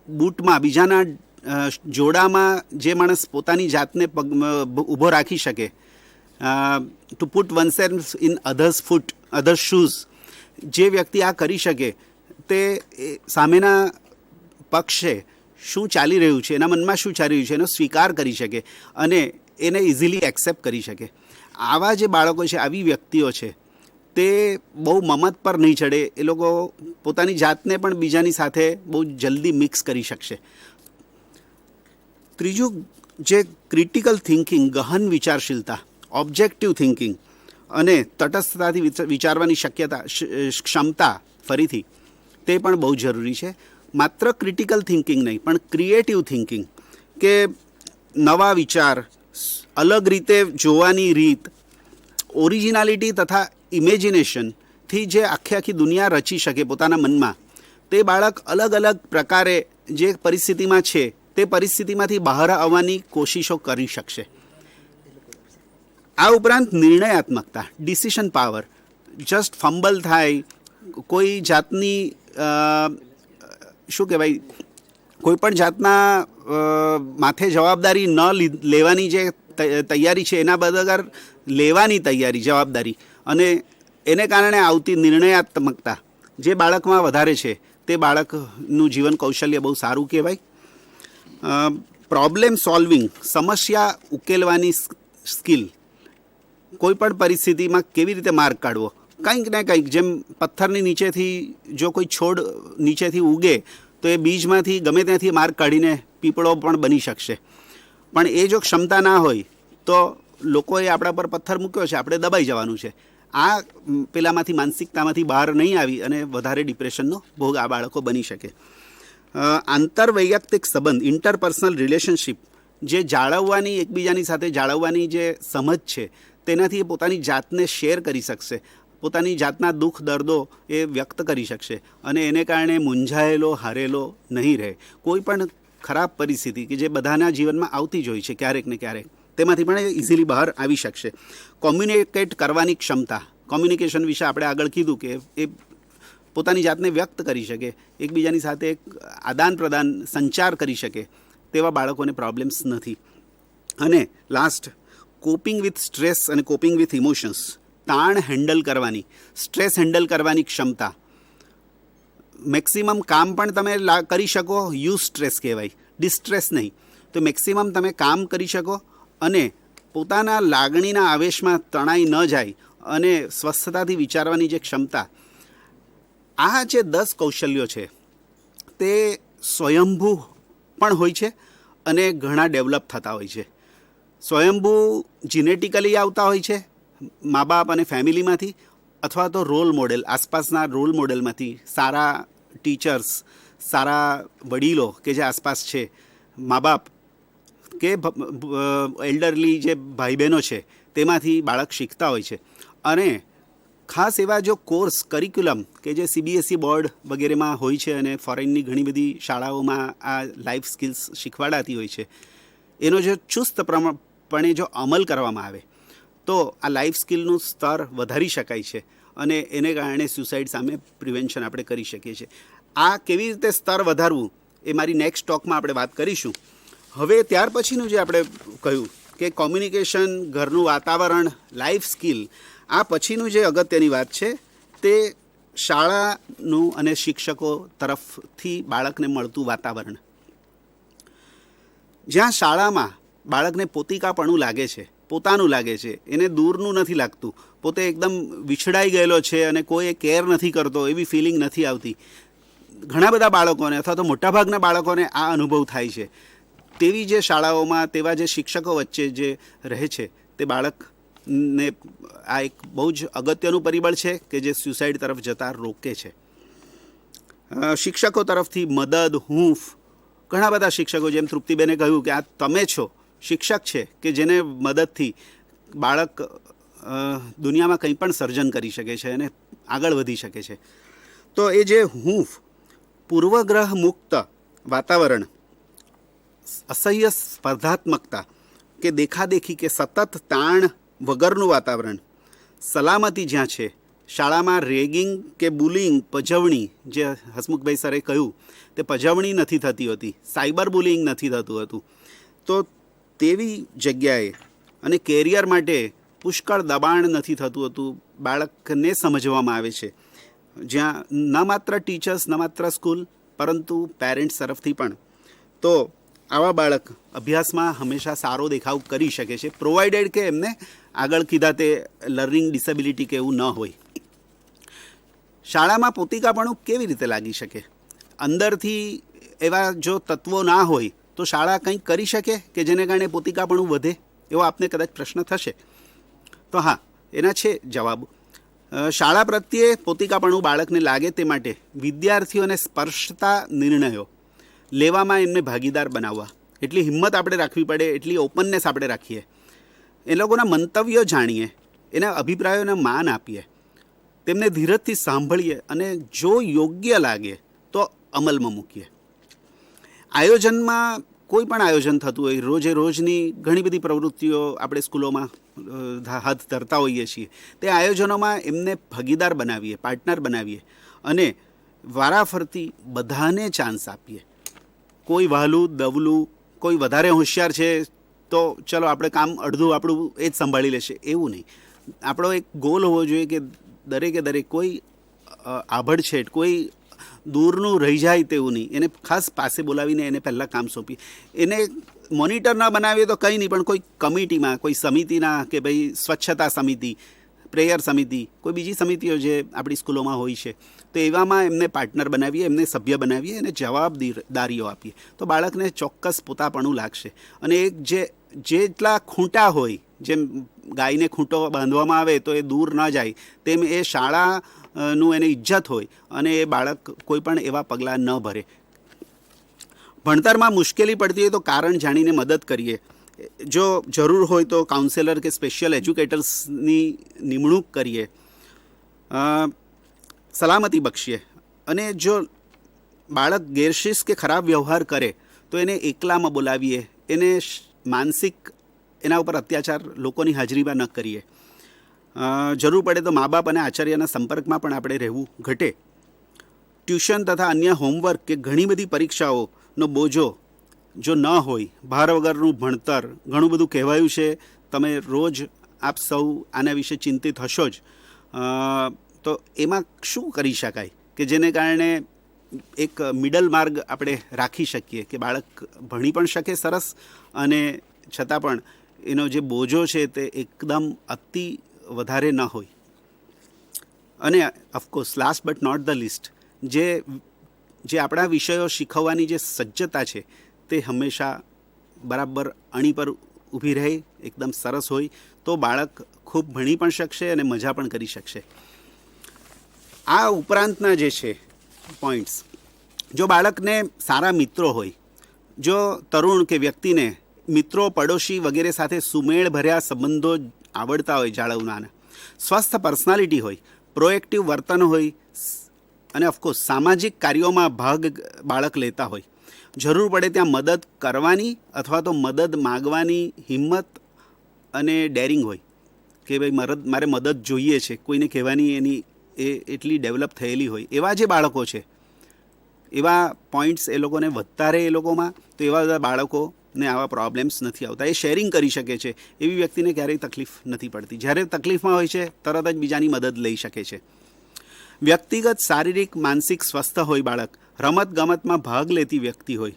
બૂટમાં, બીજાના જોડામાં જે માણસ પોતાની જાતને ઊભો રાખી શકે, to put oneself in others shoes, જે વ્યક્તિ આ કરી શકે તે સામેના પક્ષે શું ચાલી રહ્યું છે, એના મનમાં શું ચાલી રહ્યું છે એનો સ્વીકાર કરી શકે અને એને ઇઝીલી એક્સેપ્ટ કરી શકે. આવા જે બાળકો છે, આવી વ્યક્તિઓ છે, તે બહુ મમત પર નહીં ચડે, એ લોકો પોતાની જાતને પણ બીજાની સાથે બહુ જલ્દી મિક્સ કરી શકશે. ત્રીજું જે ક્રિટિકલ થિંકિંગ, ગહન વિચારશીલતા, ઓબ્જેક્ટિવ થિંકિંગ અને તટસ્થતાથી વિચારવાની ક્ષમતા, ફરીથી તે પણ બહુ જરૂરી છે. માત્ર ક્રિટિકલ થિંકિંગ નહીં, પણ ક્રિએટિવ થિંકિંગ, કે નવા વિચાર, અલગ રીતે જોવાની રીત, ઓરિજિનાલિટી તથા ઇમેજિનેશનથી જે આખી દુનિયા રચી શકે પોતાના મનમાં, તે બાળક અલગ અલગ પ્રકારે જે પરિસ્થિતિમાં છે તે પરિસ્થિતિમાંથી બહાર આવવાની કોશિશો કરી શકશે. આ ઉપરાંત નિર્ણયાત્મકતા, ડિસિશન પાવર, જસ્ટ ફંબલ થાય, કોઈ જાતની શું કહેવાય, કોઈ પણ જાતના માથે જવાબદારી ન લેવાની જે તૈયારી છે એના બદલ લેવાની તૈયારી, જવાબદારી, અને એને કારણે આવતી નિર્ણયાત્મકતા જે બાળકમાં વધારે છે તે બાળકનું જીવન કૌશલ્ય બહુ સારું કહેવાય. પ્રોબ્લેમ સોલ્વિંગ, સમસ્યા ઉકેલવાની સ્કિલ, કોઈ પણ પરિસ્થિતિમાં કેવી રીતે માર્ગ કાઢવો, કંઈક ને કંઈક, જેમ પથ્થરની નીચેથી જો કોઈ છોડ નીચેથી ઉગે તો એ બીજમાંથી ગમે ત્યાંથી માર્ગ કાઢીને પીપળો પણ બની શકશે. પણ એ જો ક્ષમતા ના હોય તો લોકોએ આપણા પર પથ્થર મૂક્યો છે, આપણે દબાઈ જવાનું છે. આ પેલામાંથી માનસિકતામાંથી બહાર નહીં આવી અને વધારે ડિપ્રેશનનો ભોગ આ બાળકો બની શકે. આંતરવૈયક્તિક સંબંધ, ઇન્ટરપર્સનલ રિલેશનશિપ, જે જાળવવાની, એકબીજાની સાથે જાળવવાની જે સમજ છે તેનાથી એ પોતાની જાતને શેર કરી શકશે. પોતાની જાતના દુઃખ દર્દો એ વ્યક્ત કરી શકશે અને એને કારણે મૂંઝાયેલો હારેલો નહીં રહે. કોઈ પણ ખરાબ પરિસ્થિતિ કે જે બધાના જીવનમાં આવતી જ હોય છે ક્યારેક ને ક્યારેક, તેમાંથી પણ એ ઇઝીલી બહાર આવી શકશે. કોમ્યુનિકેટ કરવાની ક્ષમતા, કોમ્યુનિકેશન વિશે આપણે આગળ કીધું કે એ પોતાની જાતને વ્યક્ત કરી શકે, એકબીજાની સાથે એક આદાન પ્રદાન સંચાર કરી શકે, તેવા બાળકોને પ્રોબ્લેમ્સ નથી. અને લાસ્ટ, કોપિંગ વિથ સ્ટ્રેસ અને કોપિંગ વિથ ઇમોશન્સ, તાણ હેન્ડલ કરવાની, સ્ટ્રેસ હેન્ડલ કરવાની ક્ષમતા. મેક્સિમમ કામ પણ તમે કરી શકો, યુ સ્ટ્રેસ કહેવાય, ડિસ્ટ્રેસ નહીં. તો મેક્સિમમ તમે કામ કરી શકો અને પોતાના લાગણીના આવેશમાં તણાઈ ન જાય અને સ્વસ્થતાથી વિચારવાની જે ક્ષમતા. આ જે 10 કૌશલ્યો છે તે સ્વયંભૂ પણ હોય છે અને ઘણા ડેવલપ થતા હોય છે. સ્વયંભૂ જીનેટિકલી આવતા હોય છે મા બાપ અને ફેમિલીમાંથી, અથવા તો રોલ મોડેલ, આસપાસના રોલ મોડેલમાંથી, સારા ટીચર્સ, સારા વડીલો કે જે આસપાસ છે, મા બાપ કે એલ્ડરલી જે ભાઈ બહેનો છે, તેમાંથી બાળક શીખતા હોય છે. અને ખાસ એવા જો કોર્સ કરિક્યુલમ કે જે CBSE બોર્ડ વગેરેમાં હોય છે અને ફોરેનની ઘણી બધી શાળાઓમાં આ લાઈફ સ્કિલ્સ શીખવાડાતી હોય છે, એનો જો ચુસ્તપણે જો અમલ કરવામાં આવે તો આ લાઈફ સ્કિલનું સ્તર વધારી શકાય છે અને એને કારણે સુસાઇડ સામે પ્રિવેન્શન આપણે કરી શકીએ છીએ. આ કેવી રીતે સ્તર વધારવું એ મારી નેક્સ્ટ ટોકમાં આપણે વાત કરીશું. હવે ત્યાર પછીનું જે આપણે કહ્યું કે કોમ્યુનિકેશન, ઘરનું વાતાવરણ, લાઈફ સ્કિલ, આ પછીનું જે અગત્યની વાત છે તે શાળાનું અને શિક્ષકો તરફથી બાળકને મળતું વાતાવરણ. જ્યાં શાળામાં બાળકને પોતિકાપણું લાગે છે, પોતાનું લાગે છે, એને દૂરનું નથી લાગતું, પોતે એકદમ વિછડાઈ ગયેલો છે અને કોઈ કેર નથી કરતો એવી ફિલિંગ નથી આવતી. ઘણા બધા બાળકોને અથવા તો મોટાભાગના બાળકોને આ અનુભવ થાય છે. તેવી જે શાળાઓમાં, તેવા જે શિક્ષકો વચ્ચે જે રહે છે, તે બાળકને આ એક બહુ જ અગત્યનું પરિબળ છે કે જે સ્યુસાઇડ તરફ જતા રોકે છે. શિક્ષકો તરફથી મદદ, હૂંફ, ઘણા બધા શિક્ષકો, જેમ તૃપ્તિબેને કહ્યું કે આ તમે છો, શિક્ષક છે કે જેને મદદથી બાળક દુનિયામાં કંઈ પણ સર્જન કરી શકે છે અને આગળ વધી શકે છે. તો એ જે હૂંફ, પૂર્વગ્રહ મુક્ત વાતાવરણ, અસહ્ય સ્પર્ધાત્મકતા કે દેખાદેખી કે સતત તાણ વગરનું વાતાવરણ, સલામતી જ્યાં છે, શાળામાં રેગિંગ કે બુલિંગ, પજવણી, જે હસમુખભાઈ સરે કહ્યું તે પજવણી નથી થતી હોતી, સાયબર બુલિંગ નથી થતું હતું, તો તેવી જગ્યાએ અને કેરિયર માટે પુષ્કળ દબાણ નથી થતું હતું, બાળકને સમજવામાં આવે છે, જ્યાં ન માત્ર ટીચર્સ, ન માત્ર સ્કૂલ, પરંતુ પેરેન્ટ્સ તરફથી પણ. તો આવા બાળક અભ્યાસમાં હંમેશા સારો દેખાવ કરી શકે છે, પ્રોવાઇડેડ કે એમને આગળ કીધા તે લર્નિંગ ડિસેબિલિટી કે એવું ન હોય. શાળામાં પોતિકાપણું કેવી રીતે લાગી શકે? અંદરથી એવા જો તત્વો ના હોય તો શાળા કંઈક કરી શકે કે જેને કારણે પોતિકાપણું વધે? એવો આપને કદાચ પ્રશ્ન થશે. તો હા, એના છે જવાબ. શાળા પ્રત્યે પોતિકાપણું બાળકને લાગે તે માટે વિદ્યાર્થીઓને સ્પર્શતા નિર્ણયો લેવામાં એમને ભાગીદાર બનાવવા, એટલી હિંમત આપણે રાખવી પડે, એટલી ઓપનનેસ આપણે રાખીએ, એ લોકોના મંતવ્યો જાણીએ, એના અભિપ્રાયોને માન આપીએ, તેમને ધીરજથી સાંભળીએ અને જો યોગ્ય લાગે તો અમલમાં મૂકીએ. આયોજનમાં કોઈ પણ આયોજન થતું હોય, રોજે રોજની ઘણી બધી પ્રવૃત્તિઓ આપણે સ્કૂલોમાં હાથ ધરતા હોઈએ છીએ, તે આયોજનોમાં એમને ભાગીદાર બનાવીએ, પાર્ટનર બનાવીએ અને વારાફરતી બધાને ચાન્સ આપીએ. કોઈ વહાલું દવલું, કોઈ વધારે હોશિયાર છે તો ચલો આપણે કામ અડધું આપણું એ જ સંભાળી લેશે, એવું નહીં. આપણો એક ગોલ હોવો જોઈએ કે દરેકે દરેક, કોઈ આભડછેટ, કોઈ દૂરનું રહી જાય તેવું નહીં, એને ખાસ પાસે બોલાવીને એને પહેલાં કામ સોંપી, એને મોનિટર ના બનાવીએ તો કંઈ નહીં, પણ કોઈ કમિટીમાં, કોઈ સમિતિના, કે ભાઈ સ્વચ્છતા સમિતિ, પ્રેયર સમિતિ, કોઈ બીજી સમિતિઓ જે આપણી સ્કૂલોમાં હોય છે, તો એવામાં એમને પાર્ટનર બનાવીએ, એમને સભ્ય બનાવીએ અને જવાબદારીઓ આપીએ, તો બાળકને ચોક્કસ પોતાપણું લાગશે. અને એક જેટલા ખૂંટા હોય, જેમ ગાયને ખૂંટો બાંધવામાં આવે તો એ દૂર ન જાય, તેમ એ શાળાનું એને ઇજ્જત હોય અને એ બાળક કોઈ પણ એવા પગલાં ન ભરે. ભણતરમાં મુશ્કેલી પડતી હોય તો કારણ જાણીને મદદ કરીએ. જો જરૂર હોય તો કાઉન્સેલર કે સ્પેશિયલ એજ્યુકેટર્સની નિમણૂક કરીએ. સલામતી બક્ષીએ. અને જો બાળક ગેરશિસ્ત કે ખરાબ વ્યવહાર કરે તો એને એકલામાં બોલાવીએ, એને માનસિક એના ઉપર અત્યાચાર લોકોની હાજરીમાં ન કરીએ. જરૂર પડે તો મા બાપ અને આચાર્યના સંપર્કમાં પણ આપણે રહેવું ઘટે. ટ્યુશન તથા અન્ય હોમવર્ક કે ઘણી બધી પરીક્ષાઓનો બોજો જો ન હોય, ભાર વગરનું ભણતર, ઘણું બધું કહેવાયું છે, તમે રોજ આપ સૌ આના વિશે ચિંતિત હશો જ. તો એમાં શું કરી શકાય કે જેને કારણે એક મિડલ માર્ગ આપણે રાખી શકીએ કે બાળક ભણી પણ શકે સરસ અને છતાં પણ એનો જે બોજો છે તે એકદમ અતિ વધારે ન હોય. અને of course last but not the least, જે આપણા વિષયો શીખવવાની જે સજ્જતા છે તે હંમેશા બરાબર અણી પર ઊભી રહે, એકદમ સરસ હોય, તો બાળક ખૂબ ભણી પણ શકશે અને મજા પણ કરી શકશે. આ ઉપરાંતના જે છે પોઈન્ટ્સ, જો બાળકને સારા મિત્રો હોય, જો તરુણ કે વ્યક્તિને મિત્રો, પડોશી વગેરે સાથે સુમેળ ભર્યા સંબંધો આવડતા હોય જાળવવાના, સ્વસ્થ પર્સનાલિટી હોય, પ્રોએક્ટિવ વર્તન હોય અને ઓફકોર્સ સામાજિક કાર્યોમાં ભાગ બાળક લેતા હોય, જરૂર પડે ત્યાં મદદ કરવાની અથવા તો મદદ માગવાની હિંમત અને ડેરિંગ હોય કે ભાઈ મારે મદદ જોઈએ છે, કોઈને કહેવાની એની એ એટલી ડેવલપ થયેલી હોય, એવા જે બાળકો છે, એવા પોઈન્ટ્સ એ લોકોને વધતા રહે એ લોકોમાં, તો એવા બધા બાળકોને આવા પ્રોબ્લેમ્સ નથી આવતા. એ શેરિંગ કરી શકે છે, એવી વ્યક્તિને ક્યારેય તકલીફ નથી પડતી. જ્યારે તકલીફમાં હોય છે તરત જ બીજાની મદદ લઈ શકે છે. વ્યક્તિગત શારીરિક માનસિક સ્વસ્થ હોય બાળક, રમત ગમતમાં ભાગ લેતી વ્યક્તિ હોય,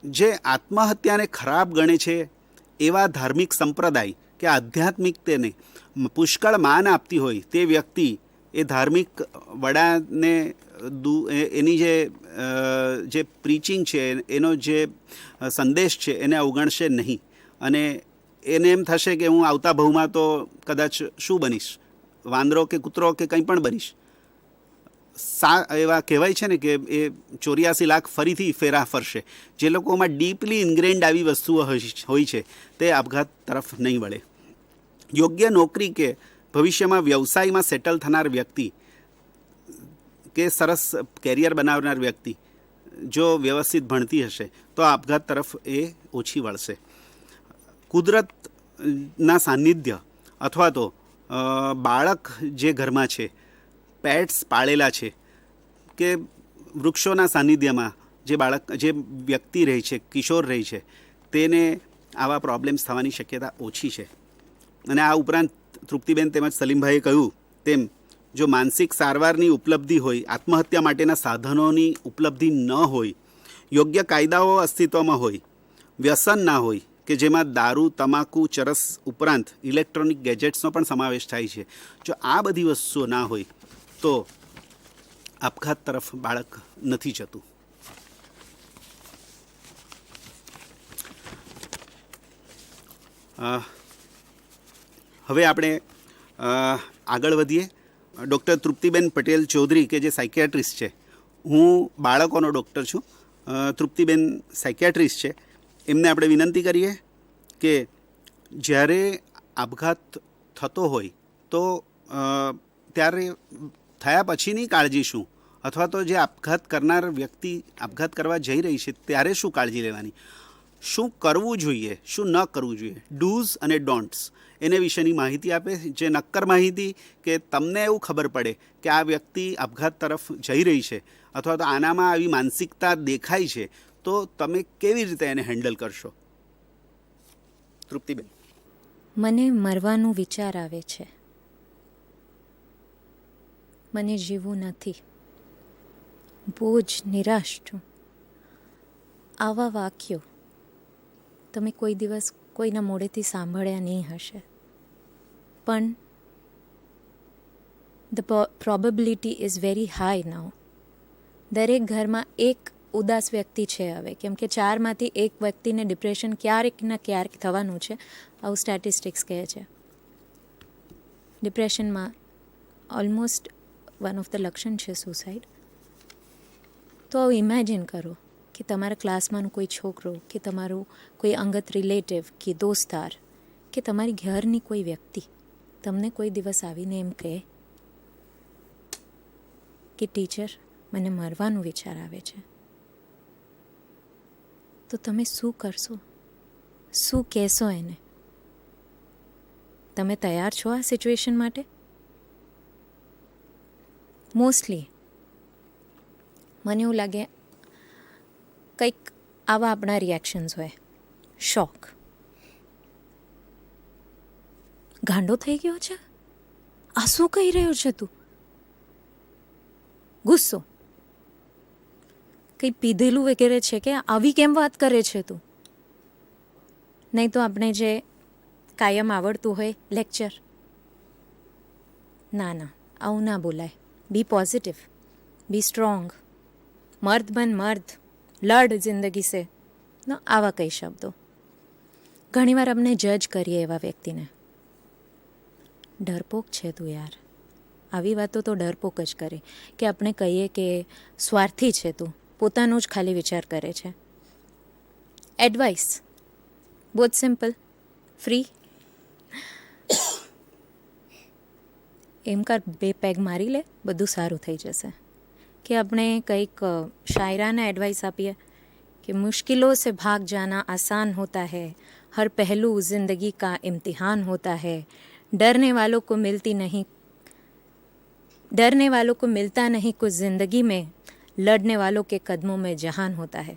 જે આત્મહત્યાને ખરાબ ગણે છે એવા ધાર્મિક સંપ્રદાય કે આધ્યાત્મિકતાને પુષ્કળ માન આપતી હોય તે વ્યક્તિ એ ધાર્મિક વડાને એની જે પ્રીચિંગ છે, એનો જે સંદેશ છે એને અવગણશે નહીં. અને એને એમ થશે કે હું આવતા ભવમાં તો કદાચ શું બનીશ, વાંદરો કે કૂતરો કે કંઈ પણ બનીશ. એવા કહેવાય છે ને કે એ 84 લાખ ફરીથી ફેરા ફરશે. જે લોકોમાં ડીપલી ઇન્ગ્રેન્ડ આવી વસ્તુઓ હોય છે તે આપઘાત તરફ નહીં વળે. યોગ્ય નોકરી કે ભવિષ્યમાં વ્યવસાયમાં સેટલ થનાર વ્યક્તિ કે સરસ કેરિયર બનાવનાર વ્યક્તિ જો વ્યવસ્થિત ભણતી હશે તો આપઘાત તરફ એ ઓછી વળશે. કુદરતના સાનિધ્ય અથવા તો બાળક જે ઘરમાં છે, પેટ્સ પાળેલા છે કે વૃક્ષોના સાનિધ્યમાં જે વ્યક્તિ રહે છે, કિશોર રહે છે, તેને આવા પ્રોબ્લેમ્સ થવાની શક્યતા ઓછી છે. અને આ ઉપરાંત તૃપ્તિબેન તેમજ સલીમભાઈએ કહ્યું તેમ જો માનસિક સારવારની ઉપલબ્ધિ હોય, આત્મહત્યા માટેના સાધનોની ઉપલબ્ધિ ન હોય, યોગ્ય કાયદાઓ અસ્તિત્વમાં હોય, વ્યસન ના હોય કે જેમાં દારૂ, તમાકુ, ચરસ ઉપરાંત ઇલેક્ટ્રોનિક ગેજેટ્સનો પણ સમાવેશ થાય છે, જો આ બધી વસ્તુઓ ના હોય તો આપઘાત તરફ બાળક નથી જતું. હવે આપણે આગળ વધીએ. ડૉક્ટર તૃપ્તિબેન પટેલ ચૌધરી કે જે સાયકિયાટ્રિસ્ટ છે, હું બાળકોનો ડૉક્ટર છું, તૃપ્તિબેન સાયકિયાટ્રિસ્ટ છે, એમને આપણે વિનંતી કરીએ કે જ્યારે આપઘાત થતો હોય તો ત્યારે થયા પછીની કાળજી શું, અથવા તો જે આપઘાત કરનાર વ્યક્તિ આપઘાત કરવા જઈ રહી છે ત્યારે શું કાળજી લેવાની, શું કરવું જોઈએ, શું ન કરવું જોઈએ, ડૂઝ અને ડોન્ટ્સ, એને વિશેની માહિતી આપે. જે નક્કર માહિતી કે તમને એવું ખબર પડે કે આ વ્યક્તિ આપઘાત તરફ જઈ રહી છે અથવા તો આનામાં આવી માનસિકતા દેખાય છે, તો તમે કેવી રીતે એને હેન્ડલ કરશો? તૃપ્તિબેન. મને મરવાનો વિચાર આવે છે, મને જીવવું નથી, બહુ જ નિરાશ છું. આવા વાક્યો તમે કોઈ દિવસ કોઈના મોઢેથી સાંભળ્યા નહીં હશે, પણ the probability is very high now. દરેક ઘરમાં એક ઉદાસ વ્યક્તિ છે હવે, કેમ કે 4માંથી 1 વ્યક્તિને ડિપ્રેશન ક્યારેક ને ક્યારેક થવાનું છે, આવું સ્ટેટિસ્ટિક્સ કહે છે. ડિપ્રેશનમાં ઓલમોસ્ટ વન ઓફ ધ લક્ષણ છે સુસાઇડ. તો આવું ઇમેજિન કરો કે તમારા ક્લાસમાંનું કોઈ છોકરો કે તમારું કોઈ અંગત રિલેટિવ કે દોસ્તાર કે તમારી ઘરની કોઈ વ્યક્તિ તમને કોઈ દિવસ આવીને એમ કહે કે ટીચર મને મરવાનું વિચાર આવે છે, તો તમે શું કરશો? શું કહેશો એને? તમે તૈયાર છો આ સિચ્યુએશન માટે? મોસ્ટલી મને એવું લાગે કંઈક આવા આપણા રિએક્શન્સ હોય. શોક, ગાંડો થઈ ગયો છે, આ શું કહી રહ્યો છે તું? ગુસ્સો, કંઈ પીધેલું વગેરે છે કે આવી કેમ વાત કરે છે તું? નહીં તો આપણે જે કાયમ આવડતું હોય લેક્ચર. ના, આવું ના બોલાય. બી પોઝિટિવ, બી સ્ટ્રોંગ, મર્દ બન મર્દ, લડ જિંદગી સે. આવા કઈ શબ્દો. ઘણીવાર અમને જજ કરીએ એવા વ્યક્તિને. ડરપોક છે તું યાર. આવી વાતો તો ડરપોક જ કરે કે આપણે કહીએ કે સ્વાર્થી છે તું, પોતાનું જ ખાલી વિચાર કરે છે. એડવાઇસ બહુ જ સિમ્પલ, ફ્રી. એમ કર, 2 પેગ મારી લે, બધું સારું થઈ જશે. કે આપણે કંઈક શાયરાના એડવાઇસ આપીએ कि मुश्किलों से भाग जाना आसान होता है, हर पहलू ज़िंदगी का इम्तिहान होता है, डरने वालों को मिलता नहीं कुछ ज़िंदगी में, लड़ने वालों के कदमों में जहान होता है.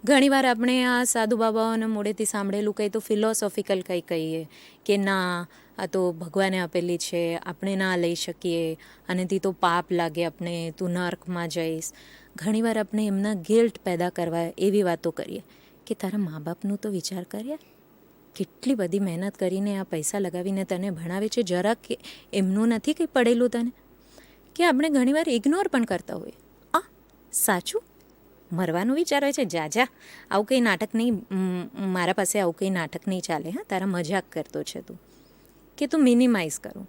ઘણીવાર આપણે આ સાધુ બાબાઓના મોઢેથી સાંભળેલું કંઈ તો ફિલોસોફિકલ કંઈ કહીએ કે ના, આ તો ભગવાને આપેલી છે, આપણે ના લઈ શકીએ, આનાથી તો પાપ લાગે, આપણે તું નર્કમાં જઈશ. ઘણીવાર આપણે એમના ગિલ્ટ પેદા કરવા એવી વાતો કરીએ કે તારા મા બાપનું તો વિચાર કરીએ, કેટલી બધી મહેનત કરીને આ પૈસા લગાવીને તને ભણાવે છે, જરાક એમનું નથી કંઈ પડેલું તને. કે આપણે ઘણીવાર ઇગ્નોર પણ કરતા હોઈએ. સાચું, મરવાનું વિચારે છે, જા આવું કંઈ નાટક નહીં, મારા પાસે આવું કંઈ નાટક નહીં ચાલે. હા, તારા મજાક કરતો છે તું, કે તું મિનિમાઇઝ કરું.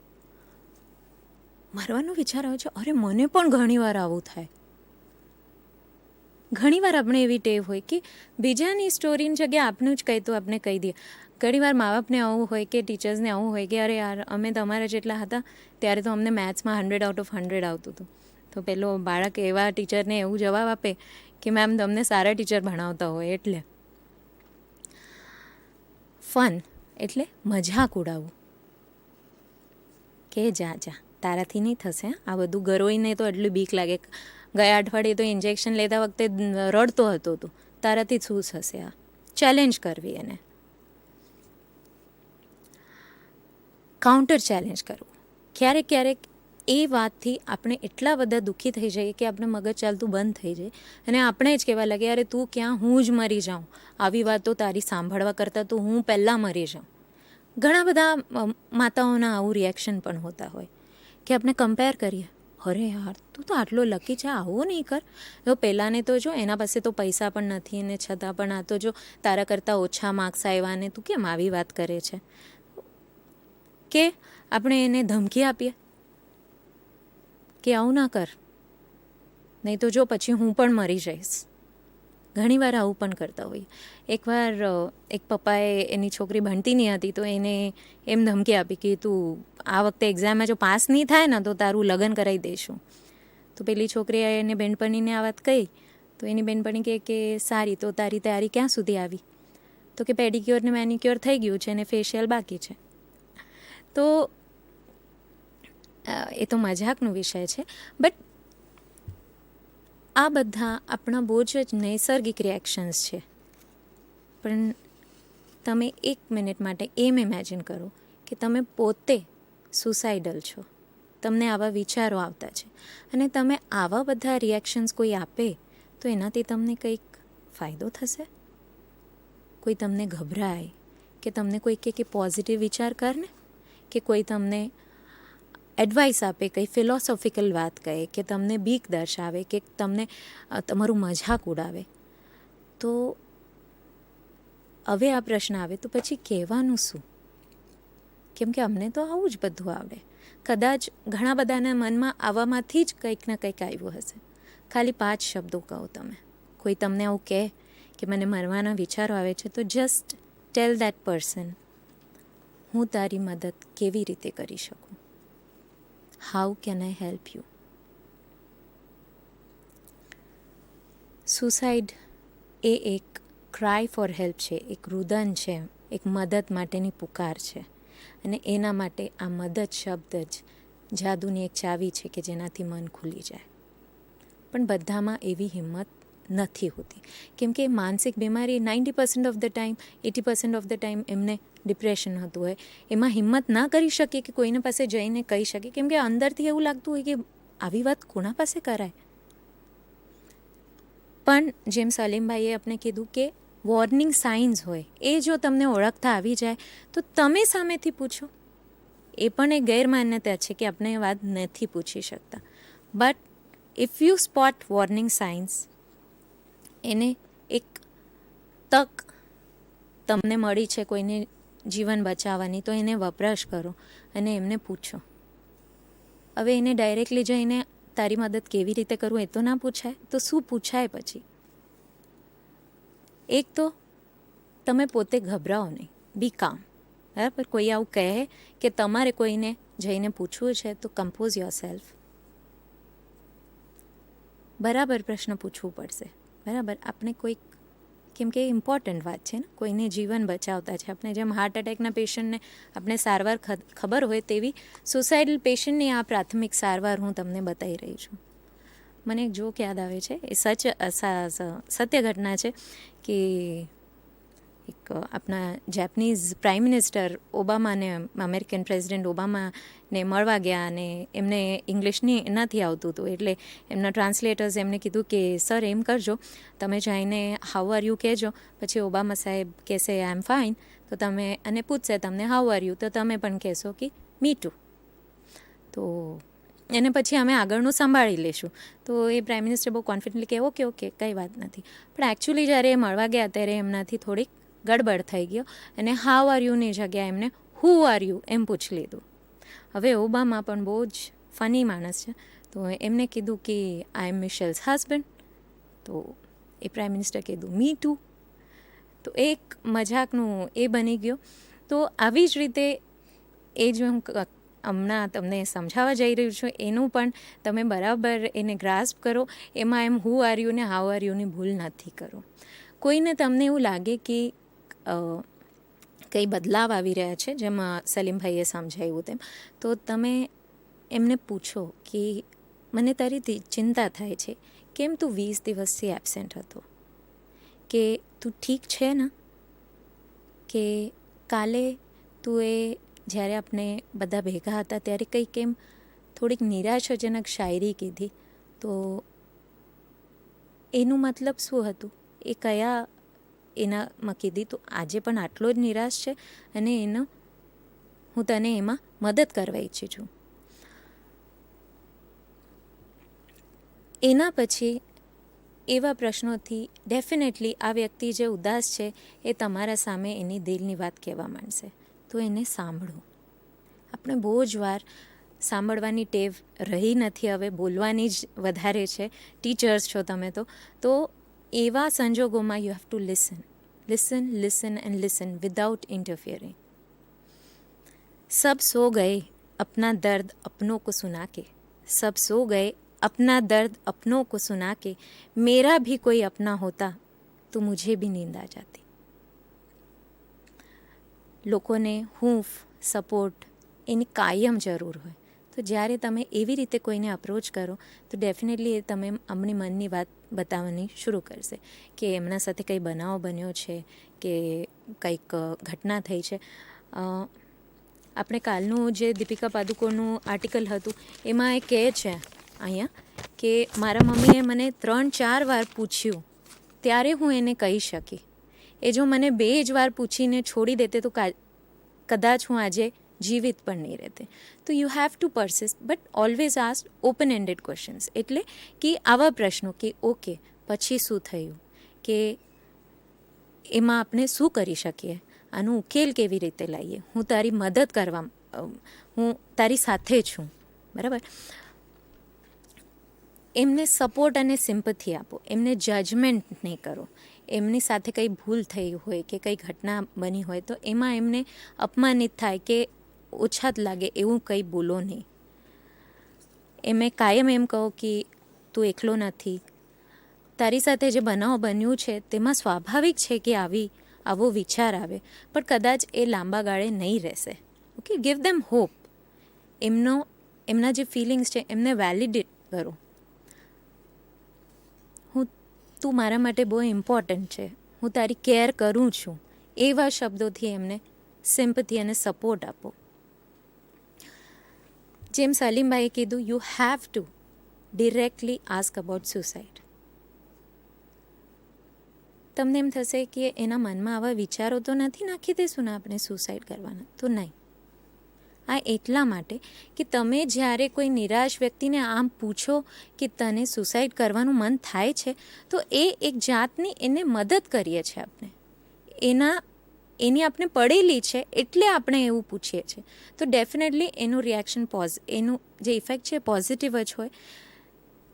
મરવાનું વિચાર આવે છે, અરે મને પણ ઘણીવાર આવું થાય. ઘણીવાર આપણે એવી ટેવ હોય કે બીજાની સ્ટોરીની જગ્યાએ આપણું જ કહી તો આપણે કહી દઈએ. ઘણીવાર મા બાપને આવું હોય કે ટીચર્સને આવું હોય કે અરે યાર, અમે તમારા જેટલા હતા ત્યારે તો અમને મેથ્સમાં 100 આઉટ ઓફ 100 આવતું હતું. તો પેલો બાળક એવા ટીચરને એવું જવાબ આપે કે મેમ તમને સારા ટીચર ભણાવતા હોય. એટલે ફન એટલે મજાક ઉડાવવું કે જા તારાથી નહીં થશે, આ બધું ગરોઈને તો એટલું બીક લાગે. ગયા અઠવાડિયે તો ઇન્જેક્શન લેતા વખતે રડતો હતો તું, તારાથી શું થશે? આ ચેલેન્જ કરવી, એને કાઉન્ટર ચેલેન્જ કરવું. ક્યારેક એ વાતથી આપણે એટલા બધા દુઃખી થઈ જઈએ કે આપણે મગજ ચાલતું બંધ થઈ જાય અને આપણે જ કહેવા લાગે, અરે તું ક્યાં, હું જ મરી જાઉં. આવી વાતો તારી સાંભળવા કરતાં તો હું પહેલાં મરી જાઉં. ઘણા બધા માતાઓના આવું રિએક્શન પણ હોતા હોય કે આપણે કમ્પેર કરીએ, અરે યાર તું તો આટલો લકી છે, આવું નહીં કર. જો પહેલાંને તો જો એના પાસે તો પૈસા પણ નથી ને છતાં પણ આ તો જો તારા કરતાં ઓછા માર્ક્સ આવ્યા ને તું કેમ આવી વાત કરે છે. કે આપણે એને ધમકી આપીએ કે આવું ના કર, નહીં તો જો પછી હું પણ મરી જઈશ. ઘણીવાર આવું પણ કરતા હોઈએ. એકવાર એક પપ્પાએ એની છોકરી ભણતી નહીં હતી તો એને એમ ધમકી આપી કે તું આ વખતે એક્ઝામમાં જો પાસ નહીં થાય ને તો તારું લગ્ન કરાવી દઈશું. તો પેલી છોકરીએ એને બેનપણીને આ વાત કહી તો એની બેનપણી કહે કે સારી, તો તારી તૈયારી ક્યાં સુધી આવી? તો કે પેડિક્યોર ને મેનિક્યોર થઈ ગયું છે અને ફેશિયલ બાકી છે. તો એ તો મજાકનો વિષય છે, બટ આ બધા આપણા બહુ જ નૈસર્ગિક રિએક્શન્સ છે. પણ તમે 1 મિનિટ માટે એમ ઇમેજિન કરો કે તમે પોતે સુસાઇડલ છો, તમને આવા વિચારો આવતા છે અને તમે આવા બધા રિએક્શન્સ કોઈ આપે તો એનાથી તમને કંઈક ફાયદો થશે? કોઈ તમને ગભરાય કે તમને કોઈ કે પોઝિટિવ વિચાર કરને, કે કોઈ તમને એડવાઇસ આપે, કંઈ ફિલોસોફિકલ વાત કહે, કે તમને બીક દર્શાવે, કે તમને તમારું મજાક ઉડાવે, તો હવે આ પ્રશ્ન આવે તો પછી કહેવાનું શું? કેમ કે અમને તો આવું જ બધું આવડે. કદાચ ઘણા બધાના મનમાં આવામાંથી જ કંઈક ને કંઈક આવ્યું હશે. ખાલી 5 શબ્દો કહો તમે. કોઈ તમને આવું કહે કે મને મરવાના વિચારો આવે છે, તો જસ્ટ ટેલ દેટ પર્સન હું તારી મદદ કેવી રીતે કરી શકું? How can I help you? Suicide એ એક ક્રાય ફોર હેલ્પ છે, એક રુદન છે, એક મદદ માટેની પુકાર છે. અને એના માટે આ મદદ શબ્દ જ જાદુની એક ચાવી છે કે જેનાથી મન ખુલી જાય. પણ બધામાં એવી હિંમત નથી હોતી, કેમ કે માનસિક બીમારી 90% of the time 80% of the time એમને ડિપ્રેશન હતું હોય, એમાં હિંમત ના કરી શકે કે કોઈને પાસે જઈને કહી શકે, કેમ કે અંદરથી એવું લાગતું હોય કે આવી વાત કોના પાસે કરાય. પણ જેમ સલીમભાઈએ આપણે કીધું કે વોર્નિંગ સાઇન્સ હોય એ જો તમને ઓળખતા આવી જાય તો તમે સામેથી પૂછો. એ પણ એક ગેરમાન્યતા છે કે આપણે એ વાત નથી પૂછી શકતા. But if you spot warning science, એને એક તક તમને મળી છે કોઈને જીવન બચાવવાની, તો એને વપરાશ કરો અને એમને પૂછો. હવે એને ડાયરેક્ટલી જઈને તારી મદદ કેવી રીતે કરું એ તો ના પૂછાય, તો શું પૂછાય પછી? એક તો તમે પોતે ગભરાઓ નહીં, બી કામ. બરાબર? કોઈ આવું કહે કે તમારે કોઈને જઈને પૂછવું છે તો કમ્પોઝ યોર સેલ્ફ. બરાબર પ્રશ્ન પૂછવું પડશે. બરાબર? આપણે કોઈક, કેમ કે ઇમ્પોર્ટન્ટ વાત છે ને, કોઈને જીવન બચાવતા છે. આપણે જેમ હાર્ટ એટેકના પેશન્ટને આપણે સારવાર ખબર હોય તેવી સુસાઇડલ પેશન્ટની આ પ્રાથમિક સારવાર હું તમને બતાવી રહી છું. મને એક જોક યાદ આવે છે, એ સત્ય ઘટના છે કે એક આપણા જેપનીઝ પ્રાઇમ મિનિસ્ટર ઓબામાને, અમેરિકન પ્રેસિડેન્ટ ઓબામાને મળવા ગયા અને એમને ઇંગ્લિશ નથી આવતું હતું, એટલે એમના ટ્રાન્સલેટર્સ એમને કીધું કે સર એમ કરજો, તમે જઈને હાઉ આર યુ કહેજો, પછી ઓબામા સાહેબ કહેશે આઈ એમ ફાઇન, તો તમે અને પૂછશે તમને હાઉ આર યુ, તો તમે પણ કહેશો કે મી ટુ. તો એને પછી અમે આગળનું સંભાળી લેશું. તો એ પ્રાઇમ મિનિસ્ટર બહુ કોન્ફિડન્ટલી કહે ઓકે ઓકે કંઈ વાત નથી. પણ એકચ્યુઅલી જ્યારે એ મળવા ગયા ત્યારે એમનાથી થોડીક ગડબડ થઈ ગયો અને હાઉ આર યુની જગ્યાએ એમને હુ આર યુ એમ પૂછી લીધું. હવે ઓબામા પણ બહુ જ ફની માણસ છે, તો એમને કીધું કે આઈ એમ મિશેલ્સ હસબન્ડ. તો એ પ્રાઇમ મિનિસ્ટર કીધું મી ટુ. તો એક મજાકનું એ બની ગયો. તો આવી જ રીતે એ જો હું હમણાં તમને સમજાવવા જઈ રહ્યું છું એનું પણ તમે બરાબર એને ગ્રાસ્પ કરો. એમાં એમ હુ આર યુ ને હાઉ આર યુની ભૂલ નથી કરો. કોઈને તમને એવું લાગે કે કંઈ બદલાવ આવી રહ્યા છે, જેમાં સલીમભાઈએ સમજાવ્યું તેમ, તો તમે એમને પૂછો કે મને તારી ચિંતા થાય છે, કેમ તું 20 દિવસથી એબસેન્ટ હતો, કે તું ઠીક છે ને, કે કાલે તું એ જ્યારે આપણે બધા ભેગા હતા ત્યારે કંઈ કેમ થોડીક નિરાશાજનક શાયરી કીધી, તો એનું મતલબ શું હતું, એ કયા એનામાં કીધી, તો આજે પણ આટલો જ નિરાશ છે અને હું તને એમાં મદદ કરવા ઈચ્છું છું. એના પછી એવા પ્રશ્નોથી ડેફિનેટલી આ વ્યક્તિ જે ઉદાસ છે એ તમારા સામે એની દિલની વાત કહેવા માંડશે. તો એને સાંભળો. આપણે બહુ જ વાર સાંભળવાની ટેવ રહી નથી, હવે બોલવાની જ વધારે છે. ટીચર્સ છો તમે તો એવા સંજોગોમાં you have to listen and listen without interfering. સબ સો ગए अपना दर्द अपनों को सुना के, सब सो गए अपना दर्द अपनों को सुना के, मेरा भी कोई अपना होता तो मुझे भी नींद आ जाती. લોકોને હૂંફ, સપોર્ટ એની કાયમ જરૂર હોય. તો જ્યારે તમે એવી રીતે કોઈને અપ્રોચ કરો તો ડેફિનેટલી એ તમે આપણી મનની વાત બતાવવાની શરૂ કરશે કે એમના સાથે કંઈ બનાવ બન્યો છે કે કંઈક ઘટના થઈ છે. આપણે કાલનું જે દીપિકા પાદુકોણનું આર્ટિકલ હતું એમાં એ કહે છે અહીંયા કે મારા મમ્મીએ મને 3-4 વાર પૂછ્યું ત્યારે હું એને કહી શકી. એ જો મને 2 જ વાર પૂછીને છોડી દેતે તો કદાચ હું આજે જીવિત પણ નહીં રહેતે. તો you have to persist, but always ask open ended questions. એટલે કે આવા પ્રશ્નો કે ઓકે પછી શું થયું, કે એમાં આપણે શું કરી શકીએ, આનો ઉકેલ કેવી રીતે લાવીએ, હું તારી મદદ કરવા, હું તારી સાથે છું. બરાબર? એમને સપોર્ટ અને સિમ્પથી આપો, એમને જજમેન્ટ નહીં કરો. એમની સાથે કંઈ ભૂલ થઈ હોય કે કંઈ ઘટના બની હોય તો એમાં એમને અપમાનિત થાય કે ઓછા જ લાગે એવું કંઈ બોલો નહીં. એમે કાયમ એમ કહો કે તું એકલો નથી, તારી સાથે જે બનાવ બન્યું છે તેમાં સ્વાભાવિક છે કે આવો વિચાર આવે, પણ કદાચ એ લાંબા ગાળે નહીં રહેશે. ઓકે, ગીવ ધેમ હોપ. એમના જે ફિલિંગ્સ છે એમને વેલિડેટ કરો. તું મારા માટે બહુ ઇમ્પોર્ટન્ટ છે, હું તારી કેર કરું છું, એવા શબ્દોથી એમને સિમ્પથી અને સપોર્ટ આપો. જેમ સલીમભાઈએ કીધું, you have two directly ask about suicide. તમને એમ થશે કે એના મનમાં આવા વિચારો તો નથી, નાખી દઈશું ને આપણે સુસાઇડ કરવાના, તો નહીં. આ એટલા માટે કે તમે જ્યારે કોઈ નિરાશ વ્યક્તિને આમ પૂછો કે તને સુસાઇડ કરવાનું મન થાય છે, તો એ એક જાતની એને મદદ કરીએ છીએ આપણે. એની આપણે પડેલી છે એટલે આપણે એવું પૂછીએ છીએ. તો ડેફિનેટલી એનું રિએક્શન એનું જે ઇફેક્ટ છે પોઝિટિવ જ હોય.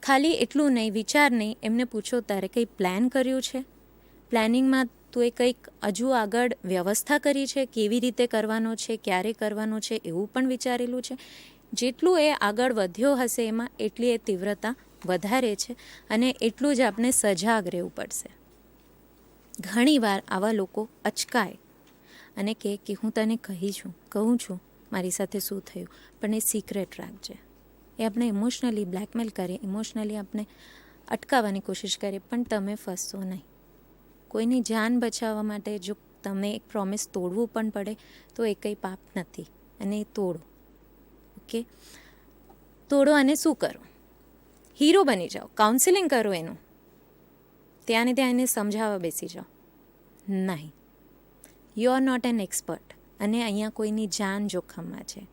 ખાલી એટલું નહીં, વિચાર નહીં, એમને પૂછો તારે કંઈ પ્લાન કર્યું છે, પ્લાનિંગમાં તું એ કંઈક હજુ આગળ વ્યવસ્થા કરી છે, કેવી રીતે કરવાનો છે, ક્યારે કરવાનો છે, એવું પણ વિચારેલું છે. જેટલું એ આગળ વધ્યો હશે એમાં એટલી એ તીવ્રતા વધારે છે અને એટલું જ આપણે સજાગ રહેવું પડશે. ઘણીવાર આવા લોકો અચકાય અને કહે કે હું તને કહું છું મારી સાથે શું થયું, પણ એ સિક્રેટ રાખજે. એ આપણે ઇમોશનલી બ્લેકમેલ કરીએ, ઇમોશનલી આપણે અટકાવવાની કોશિશ કરીએ, પણ તમે ફસશો નહીં. કોઈની જાન બચાવવા માટે જો તમે એક પ્રોમિસ તોડવું પણ પડે તો એ કંઈ પાપ નથી, અને એ તોડો. ઓકે, તોડો અને શું કરો? હીરો બની જાઓ, કાઉન્સિલિંગ કરો એનું, ત્યાં ને ત્યાં એને સમજાવવા બેસી જાઓ. નહીં, you are not an expert અને અહીંયા કોઈની જાન જોખમમાં છે.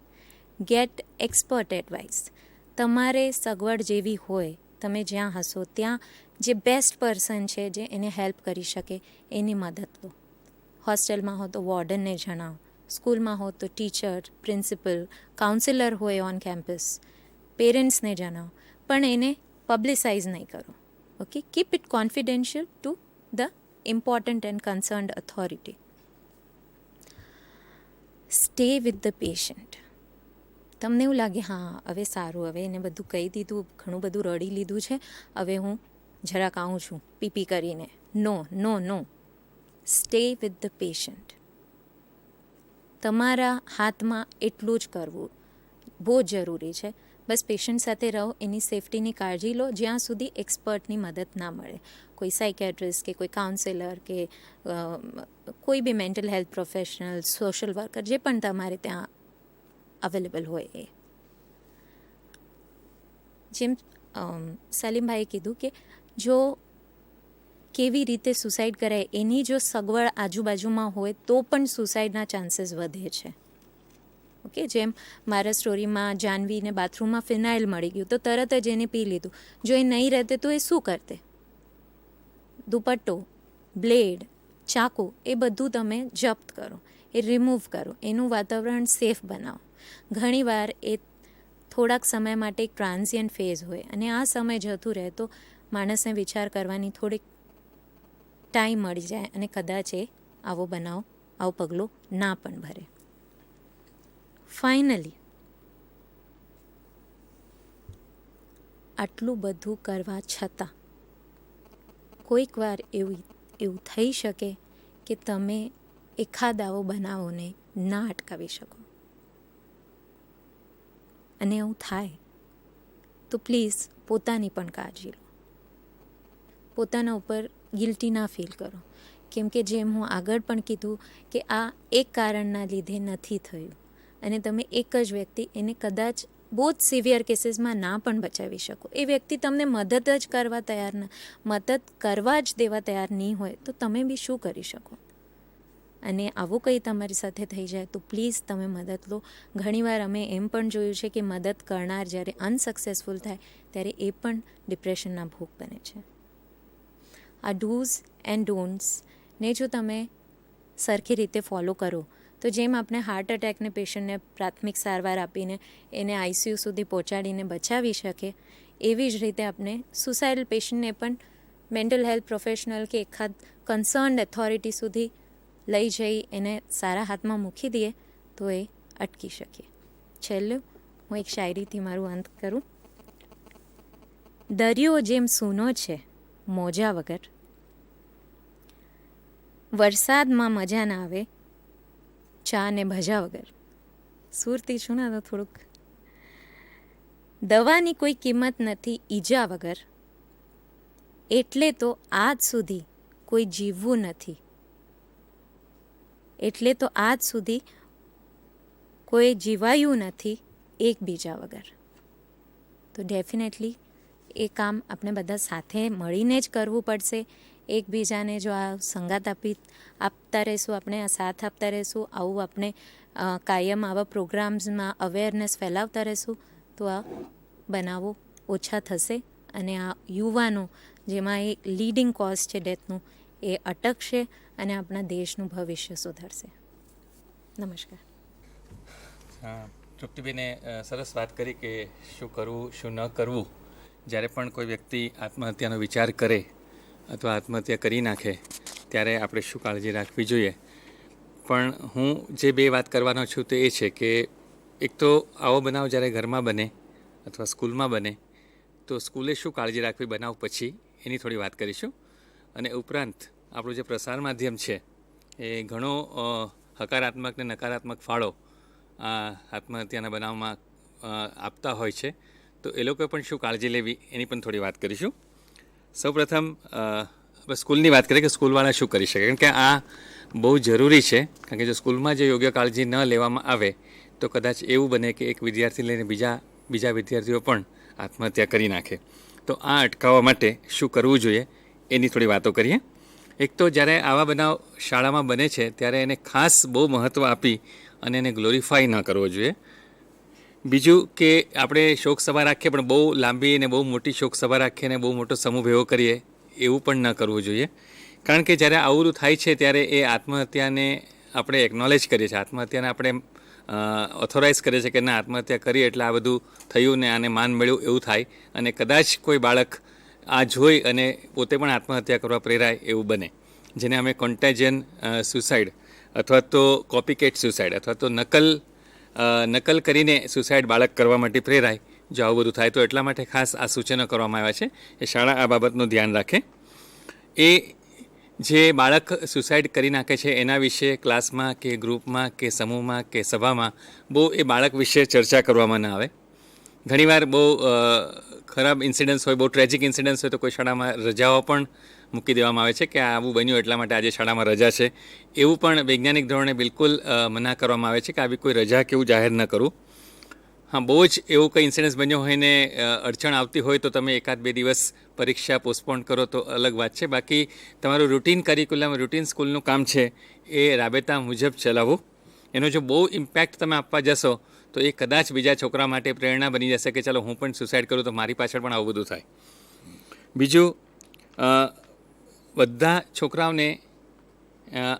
Get expert advice. તમારે સગવડ જેવી હોય, તમે જ્યાં હશો ત્યાં જે બેસ્ટ પર્સન છે જે એને હેલ્પ કરી શકે એની મદદ લો. હોસ્ટેલમાં હો તો વોર્ડનને જણાવો, સ્કૂલમાં હો તો ટીચર, પ્રિન્સિપલ, કાઉન્સિલર હોય ઓન કેમ્પસ, પેરેન્ટ્સને જણાવો, પણ એને પબ્લિસાઇઝ નહીં કરો. Okay, keep it confidential to the important and કન્સર્ન્ડ authority. Stay with the patient. તમને એવું લાગે હા હવે સારું, હવે એને બધું કહી દીધું, ઘણું બધું રડી લીધું છે, હવે હું જરાક આવું છું પીપી કરીને. નો નો નો, સ્ટે વિથ ધ પેશન્ટ. તમારા હાથમાં એટલું જ કરવું બહુ જરૂરી છે. બસ પેશન્ટ સાથે રહો, એની સેફટીની કાળજી લો જ્યાં સુધી એક્સપર્ટની મદદ ના મળે. કોઈ સાયકેટ્રિસ્ટ કે કોઈ કાઉન્સિલર કે કોઈ બી mental health professional, social worker, જે પણ તમારે ત્યાં અવેલેબલ હોય એ. જેમ સલીમભાઈએ કીધું કે જો કેવી રીતે સુસાઇડ કરાય એની જો સગવડ આજુબાજુમાં હોય તો પણ સુસાઇડના ચાન્સીસ વધે છે. ઓકે, જેમ મારા સ્ટોરીમાં જાનવીને બાથરૂમમાં ફિનાઇલ મળી ગયું તો તરત જ એને પી લીધું. જો એ નહીં રહેતે તો એ શું કરતે? દુપટ્ટો, બ્લેડ, ચાકુ એ બધું તમે જપ્ત કરો, એ રિમૂવ કરો, એનું વાતાવરણ સેફ બનાવો. ઘણીવાર એ થોડાક સમય માટે એક ટ્રાન્ઝિયન્ટ ફેઝ હોય અને આ સમય જતું રહે તો માણસને વિચાર કરવાની થોડીક ટાઈમ મળી જાય અને કદાચ એ આવો પગલો ના પણ ભરે. ફાઇનલી આટલું બધું કરવા છતાં કોઈક વાર એવું થઈ શકે કે તમે એકાદ આવો બનાવોને ના અટકાવી શકો. અને એવું થાય તો પ્લીઝ પોતાની પણ કાળજી લો, પોતાના ઉપર ગિલ્ટી ના ફીલ કરો. કેમ કે જેમ હું આગળ પણ કીધું કે આ એક કારણના લીધે નથી થયું અને તમે એક જ વ્યક્તિ એને કદાચ બહુ જ સિવિયર કેસીસમાં ના પણ બચાવી શકો. એ વ્યક્તિ તમને મદદ જ કરવા જ દેવા તૈયાર નહીં હોય તો તમે બી શું કરી શકો? અને આવું કંઈ તમારી સાથે થઈ જાય તો પ્લીઝ તમે મદદ લો. ઘણીવાર અમે એમ પણ જોયું છે કે મદદ કરનાર જ્યારે અનસક્સેસફુલ થાય ત્યારે એ પણ ડિપ્રેશનના ભોગ બને છે. આ ડૂઝ એન્ડ ડોન્ટ્સને જો તમે સરખી રીતે ફોલો કરો તો જેમ આપણે હાર્ટ એટેકને પેશન્ટને પ્રાથમિક સારવાર આપીને એને આઈસીયુ સુધી પહોંચાડીને બચાવી શકે, એવી જ રીતે આપણે સુસાઇડલ પેશન્ટને પણ મેન્ટલ હેલ્થ પ્રોફેશનલ કે એખાદ કન્સર્ન્ડ ઓથોરિટી સુધી લઈ જઈ એને સારા હાથમાં મૂકી દઈએ તો એ અટકી શકીએ. છેલ્લું હું એક શાયરીથી મારું અંત કરું. દરિયો જેમ સૂનો છે મોજા વગર, વરસાદમાં મજા ના આવે ચા ને ભજા વગર. સુરતી છું ને તો થોડુંક. દવાની કોઈ કિંમત નથી ઈજા વગર, એટલે તો આજ સુધી કોઈ જીવવું નથી, એટલે તો આજ સુધી કોઈ જીવાયું નથી એકબીજા વગર. તો ડેફિનેટલી એ કામ આપણે બધા સાથે મળીને જ કરવું પડશે. એકબીજાને જો આ સંગાત આપતા રહીશું, આપણે આ સાથ આપતા રહીશું, આવું આપણે કાયમ આવા પ્રોગ્રામ્સમાં અવેરનેસ ફેલાવતા રહીશું તો આ બનાવો ઓછા થશે અને આ યુવાનો જેમાં એ લીડિંગ કોઝ છે ડેથનું એ અટકશે અને આપણા દેશનું ભવિષ્ય સુધરશે. નમસ્કાર. તૃપ્તિબેને સરસ વાત કરી કે શું કરવું શું ન કરવું. જ્યારે પણ કોઈ વ્યક્તિ આત્મહત્યાનો વિચાર કરે અથવા આત્મહત્યા કરી નાખે ત્યારે આપણે શું કાળજી રાખવી જોઈએ. પણ હું જે બે વાત કરવાનો છું તે એ છે કે એક તો આવો બનાવ જ્યારે ઘરમાં બને અથવા સ્કૂલમાં બને તો સ્કૂલે શું કાળજી રાખવી બનાવ પછી એની થોડી વાત કરીશું. અને ઉપરાંત આપણું જે પ્રસાર માધ્યમ છે એ ઘણો હકારાત્મક ને નકારાત્મક ફાળો આ આત્મહત્યાના બનાવમાં આપતા હોય છે. તો એ લોકોએ પણ શું કાળજી લેવી એની પણ થોડી વાત કરીશું. સૌપ્રથમ સ્કૂલની વાત કરીએ કે સ્કૂલવાળા શું કરી શકે, કારણ કે આ બહુ જરૂરી છે. કારણ કે જો સ્કૂલમાં જે યોગ્ય કાળજી ન લેવામાં આવે તો કદાચ એવું બને કે એક વિદ્યાર્થી લઈને બીજા વિદ્યાર્થીઓ પણ આત્મહત્યા કરી નાખે. તો આ અટકાવવા માટે શું કરવું જોઈએ એની થોડી વાતો કરીએ. એક તો જ્યારે આવા બનાવ શાળામાં બને છે ત્યારે એને ખાસ બહુ મહત્ત્વ આપી અને એને ગ્લોરીફાઈ ન કરવો જોઈએ. બીજું કે આપણે શોક સભા રાખીએ પણ બહુ લાંબી અને બહુ મોટી શોક સભા રાખીએ અને બહુ મોટો સમૂહ ભેગો કરીએ એવું પણ ન કરવું જોઈએ. કારણ કે જ્યારે આવું થાય છે ત્યારે એ આત્મહત્યાને આપણે એકનોલેજ કરીએ છીએ, આત્મહત્યાને આપણે ઓથોરાઇઝ કરીએ છીએ કે ના આત્મહત્યા કરીએ એટલે આ બધું થયું ને આને માન મળ્યું એવું થાય અને કદાચ કોઈ બાળક આ જોઈ અને પોતે પણ આત્મહત્યા કરવા પ્રેરાય એવું બને, જેને અમે કોન્ટેજિયન સુસાઇડ અથવા તો કોપીકેટ સુસાઇડ અથવા તો નકલ કરીને સુસાઇડ બાળક કરવા માટે પ્રેરાય. જો આવું બધું થાય તો એટલા માટે ખાસ આ સૂચનો કરવામાં આવ્યા છે એ શાળા આ બાબતનું ધ્યાન રાખે. એ જે બાળક સુસાઇડ કરી નાખે છે એના વિશે ક્લાસમાં કે ગ્રુપમાં કે સમૂહમાં કે સભામાં બહુ એ બાળક વિશે ચર્ચા કરવામાં ના આવે. ઘણીવાર બહુ ખરાબ ઇન્સિડન્ટ્સ હોય, બહુ ટ્રેજિક ઇન્સિડન્ટ્સ હોય તો કોઈ શાળામાં રજાઓ પણ મૂકી દેવામાં આવે છે કે આવું બન્યું એટલા માટે આજે શાળામાં રજા છે. એવું પણ વૈજ્ઞાનિક ધોરણે બિલકુલ મના કરવામાં આવે છે કે આવી કોઈ રજા કે એવું જાહેર ન કરવું. હા, બહુ જ એવું કંઈ ઇન્સિડન્સ બન્યો હોય ને અડચણ આવતી હોય તો તમે 1-2 દિવસ પરીક્ષા પોસ્ટપોન કરો તો અલગ વાત છે. બાકી તમારું રૂટીન કરિક્યુલમ, રૂટીન સ્કૂલનું કામ છે એ રાબેતા મુજબ ચલાવવું. એનો જો બહુ ઇમ્પેક્ટ તમે આપવા જશો તો એ કદાચ બીજા છોકરા માટે પ્રેરણા બની જશે કે ચાલો હું પણ સુસાઇડ કરું તો મારી પાછળ પણ આવું બધું થાય. બીજું, બધા છોકરાઓને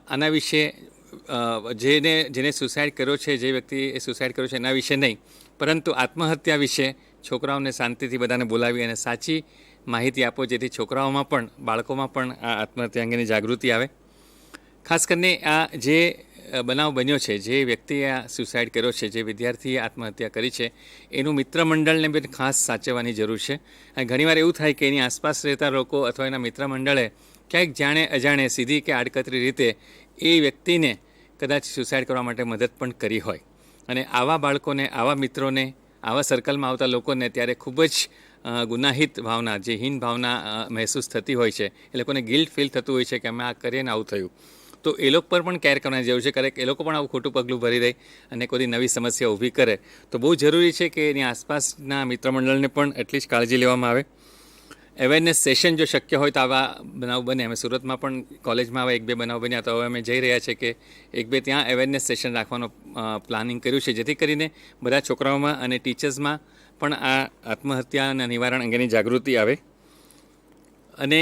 આના વિશે જેને સુસાઇડ કર્યો છે, જે વ્યક્તિએ સુસાઇડ કર્યો છે એના વિશે નહીં, પરંતુ આત્મહત્યા વિશે છોકરાઓને શાંતિથી બધાને બોલાવી અને સાચી માહિતી આપો જેથી છોકરાઓમાં પણ બાળકોમાં પણ આ આત્મહત્યા અંગેની જાગૃતિ આવે. ખાસ કરીને આ જે બનાવ બન્યો છે, જે વ્યક્તિએ આ સુસાઇડ કર્યો છે, જે વિદ્યાર્થીએ આત્મહત્યા કરી છે એનું મિત્રમંડળને બી ખાસ સાચવવાની જરૂર છે. અને ઘણીવાર એવું થાય કે એની આસપાસ રહેતા લોકો અથવા એના મિત્રમંડળે ક્યાંક જાણે અજાણે સીધી કે આડકતરી રીતે એ વ્યક્તિને કદાચ સુસાઇડ કરવા માટે મદદ પણ કરી હોય. અને આવા બાળકોને, આવા મિત્રોને, આવા સર્કલમાં આવતા લોકોને ત્યારે ખૂબ જ ગુનાહિત ભાવના, જે હીન ભાવના મહેસૂસ થતી હોય છે. એ લોકોને ગિલ્ટ ફીલ થતું હોય છે કે અમે આ કરીએ ને આવું થયું. તો એ લોકો પર પણ કેર કરવાની જરૂર છે. ક્યારેક એ લોકો પણ આવું ખોટું પગલું ભરી દે અને કોઈ નવી સમસ્યા ઊભી કરે તો બહુ જરૂરી છે કે એની આસપાસના મિત્રમંડળને પણ એટલી જ કાળજી લેવામાં આવે. અવેરનેસ સેશન જો શક્ય હોય તો આવા બનાવ બને. અમે સુરતમાં પણ કોલેજમાં આવા 1-2 બનાવ બન્યા તો હવે અમે જઈ રહ્યા છીએ કે 1-2 ત્યાં અવેરનેસ સેશન રાખવાનો પ્લાનિંગ કર્યું છે જેથી કરીને બધા છોકરાઓમાં અને ટીચર્સમાં પણ આ આત્મહત્યાના નિવારણ અંગેની જાગૃતિ આવે. અને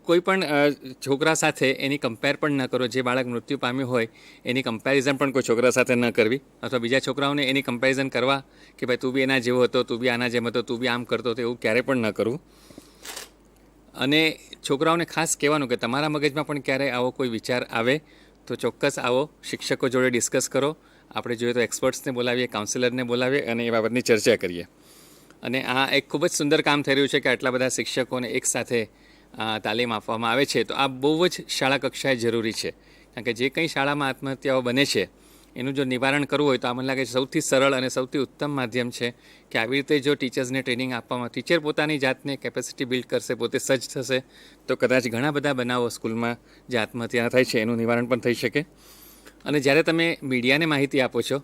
કોઈ પણ છોકરા સાથે એની કમ્પેર પણ ન કરો. જે બાળક મૃત્યુ પામ્યું હોય એની કમ્પેરિઝન પણ કોઈ છોકરા સાથે ન કરવી અથવા બીજા છોકરાઓને એની કમ્પેરિઝન કરવા કે ભાઈ તું બી એના જેવો હતો, તું બી આના જેમ હતો, તું બી આમ કરતો હતો, એવું ક્યારેય પણ ન કરવું. અને છોકરાઓને ખાસ કહેવાનું કે તમારા મગજમાં પણ ક્યારે આવો કોઈ વિચાર આવે તો ચોક્કસ આવો શિક્ષકો જોડે ડિસ્કસ કરો. આપણે જોઈએ તો એક્સપર્ટ્સને બોલાવીએ, કાઉન્સિલરને બોલાવીએ અને એ બાબતની ચર્ચા કરીએ. અને આ એક ખૂબ જ સુંદર કામ થઈ રહ્યું છે કે આટલા બધા શિક્ષકોને એકસાથે તાલીમ આપવામાં આવે છે. તો આ બહુ જ શાળા કક્ષાએ જરૂરી છે, કારણ કે જે કંઈ શાળામાં આત્મહત્યાઓ બને છે એનું જો નિવારણ કરવું હોય તો આ મને લાગે છે સૌથી સરળ અને સૌથી ઉત્તમ માધ્યમ છે કે આવી રીતે જો ટીચર્સને ટ્રેનિંગ આપવામાં, ટીચર પોતાની જાતને કેપેસિટી બિલ્ડ કરશે, પોતે સજ્જ થશે તો કદાચ ઘણા બધા બનાવો સ્કૂલમાં જે આત્મહત્યા થાય છે એનું નિવારણ પણ થઈ શકે. અને જ્યારે તમે મીડિયાને માહિતી આપો છો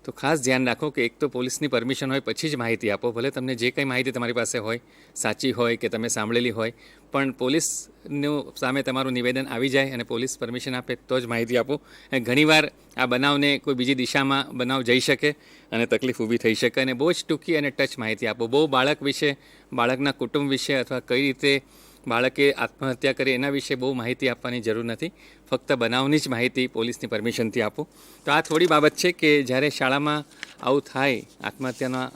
તો ખાસ ધ્યાન રાખો કે એક તો પોલીસની પરમિશન હોય પછી જ માહિતી આપો. ભલે તમને જે કંઈ માહિતી તમારી પાસે હોય, સાચી હોય કે તમે સાંભળેલી હોય, પણ પોલીસનું સામે તમારું નિવેદન આવી જાય અને પોલીસ પરમિશન આપે તો જ માહિતી આપો. અને ઘણીવાર આ બનાવને કોઈ બીજી દિશામાં બનાવ જઈ શકે અને તકલીફ ઊભી થઈ શકે. અને બહુ જ ટૂંકી અને ટચ માહિતી આપો. બહુ બાળક વિશે, બાળકના કુટુંબ વિશે અથવા કઈ રીતે બાળકે આત્મહત્યા કરી એના વિશે બહુ માહિતી આપવાની જરૂર નથી. ફક્ત બનાવની જ માહિતી પોલીસની પરમિશનથી આપો. તો આ થોડી બાબત છે કે જ્યારે શાળામાં આવું થાય, આત્મહત્યાના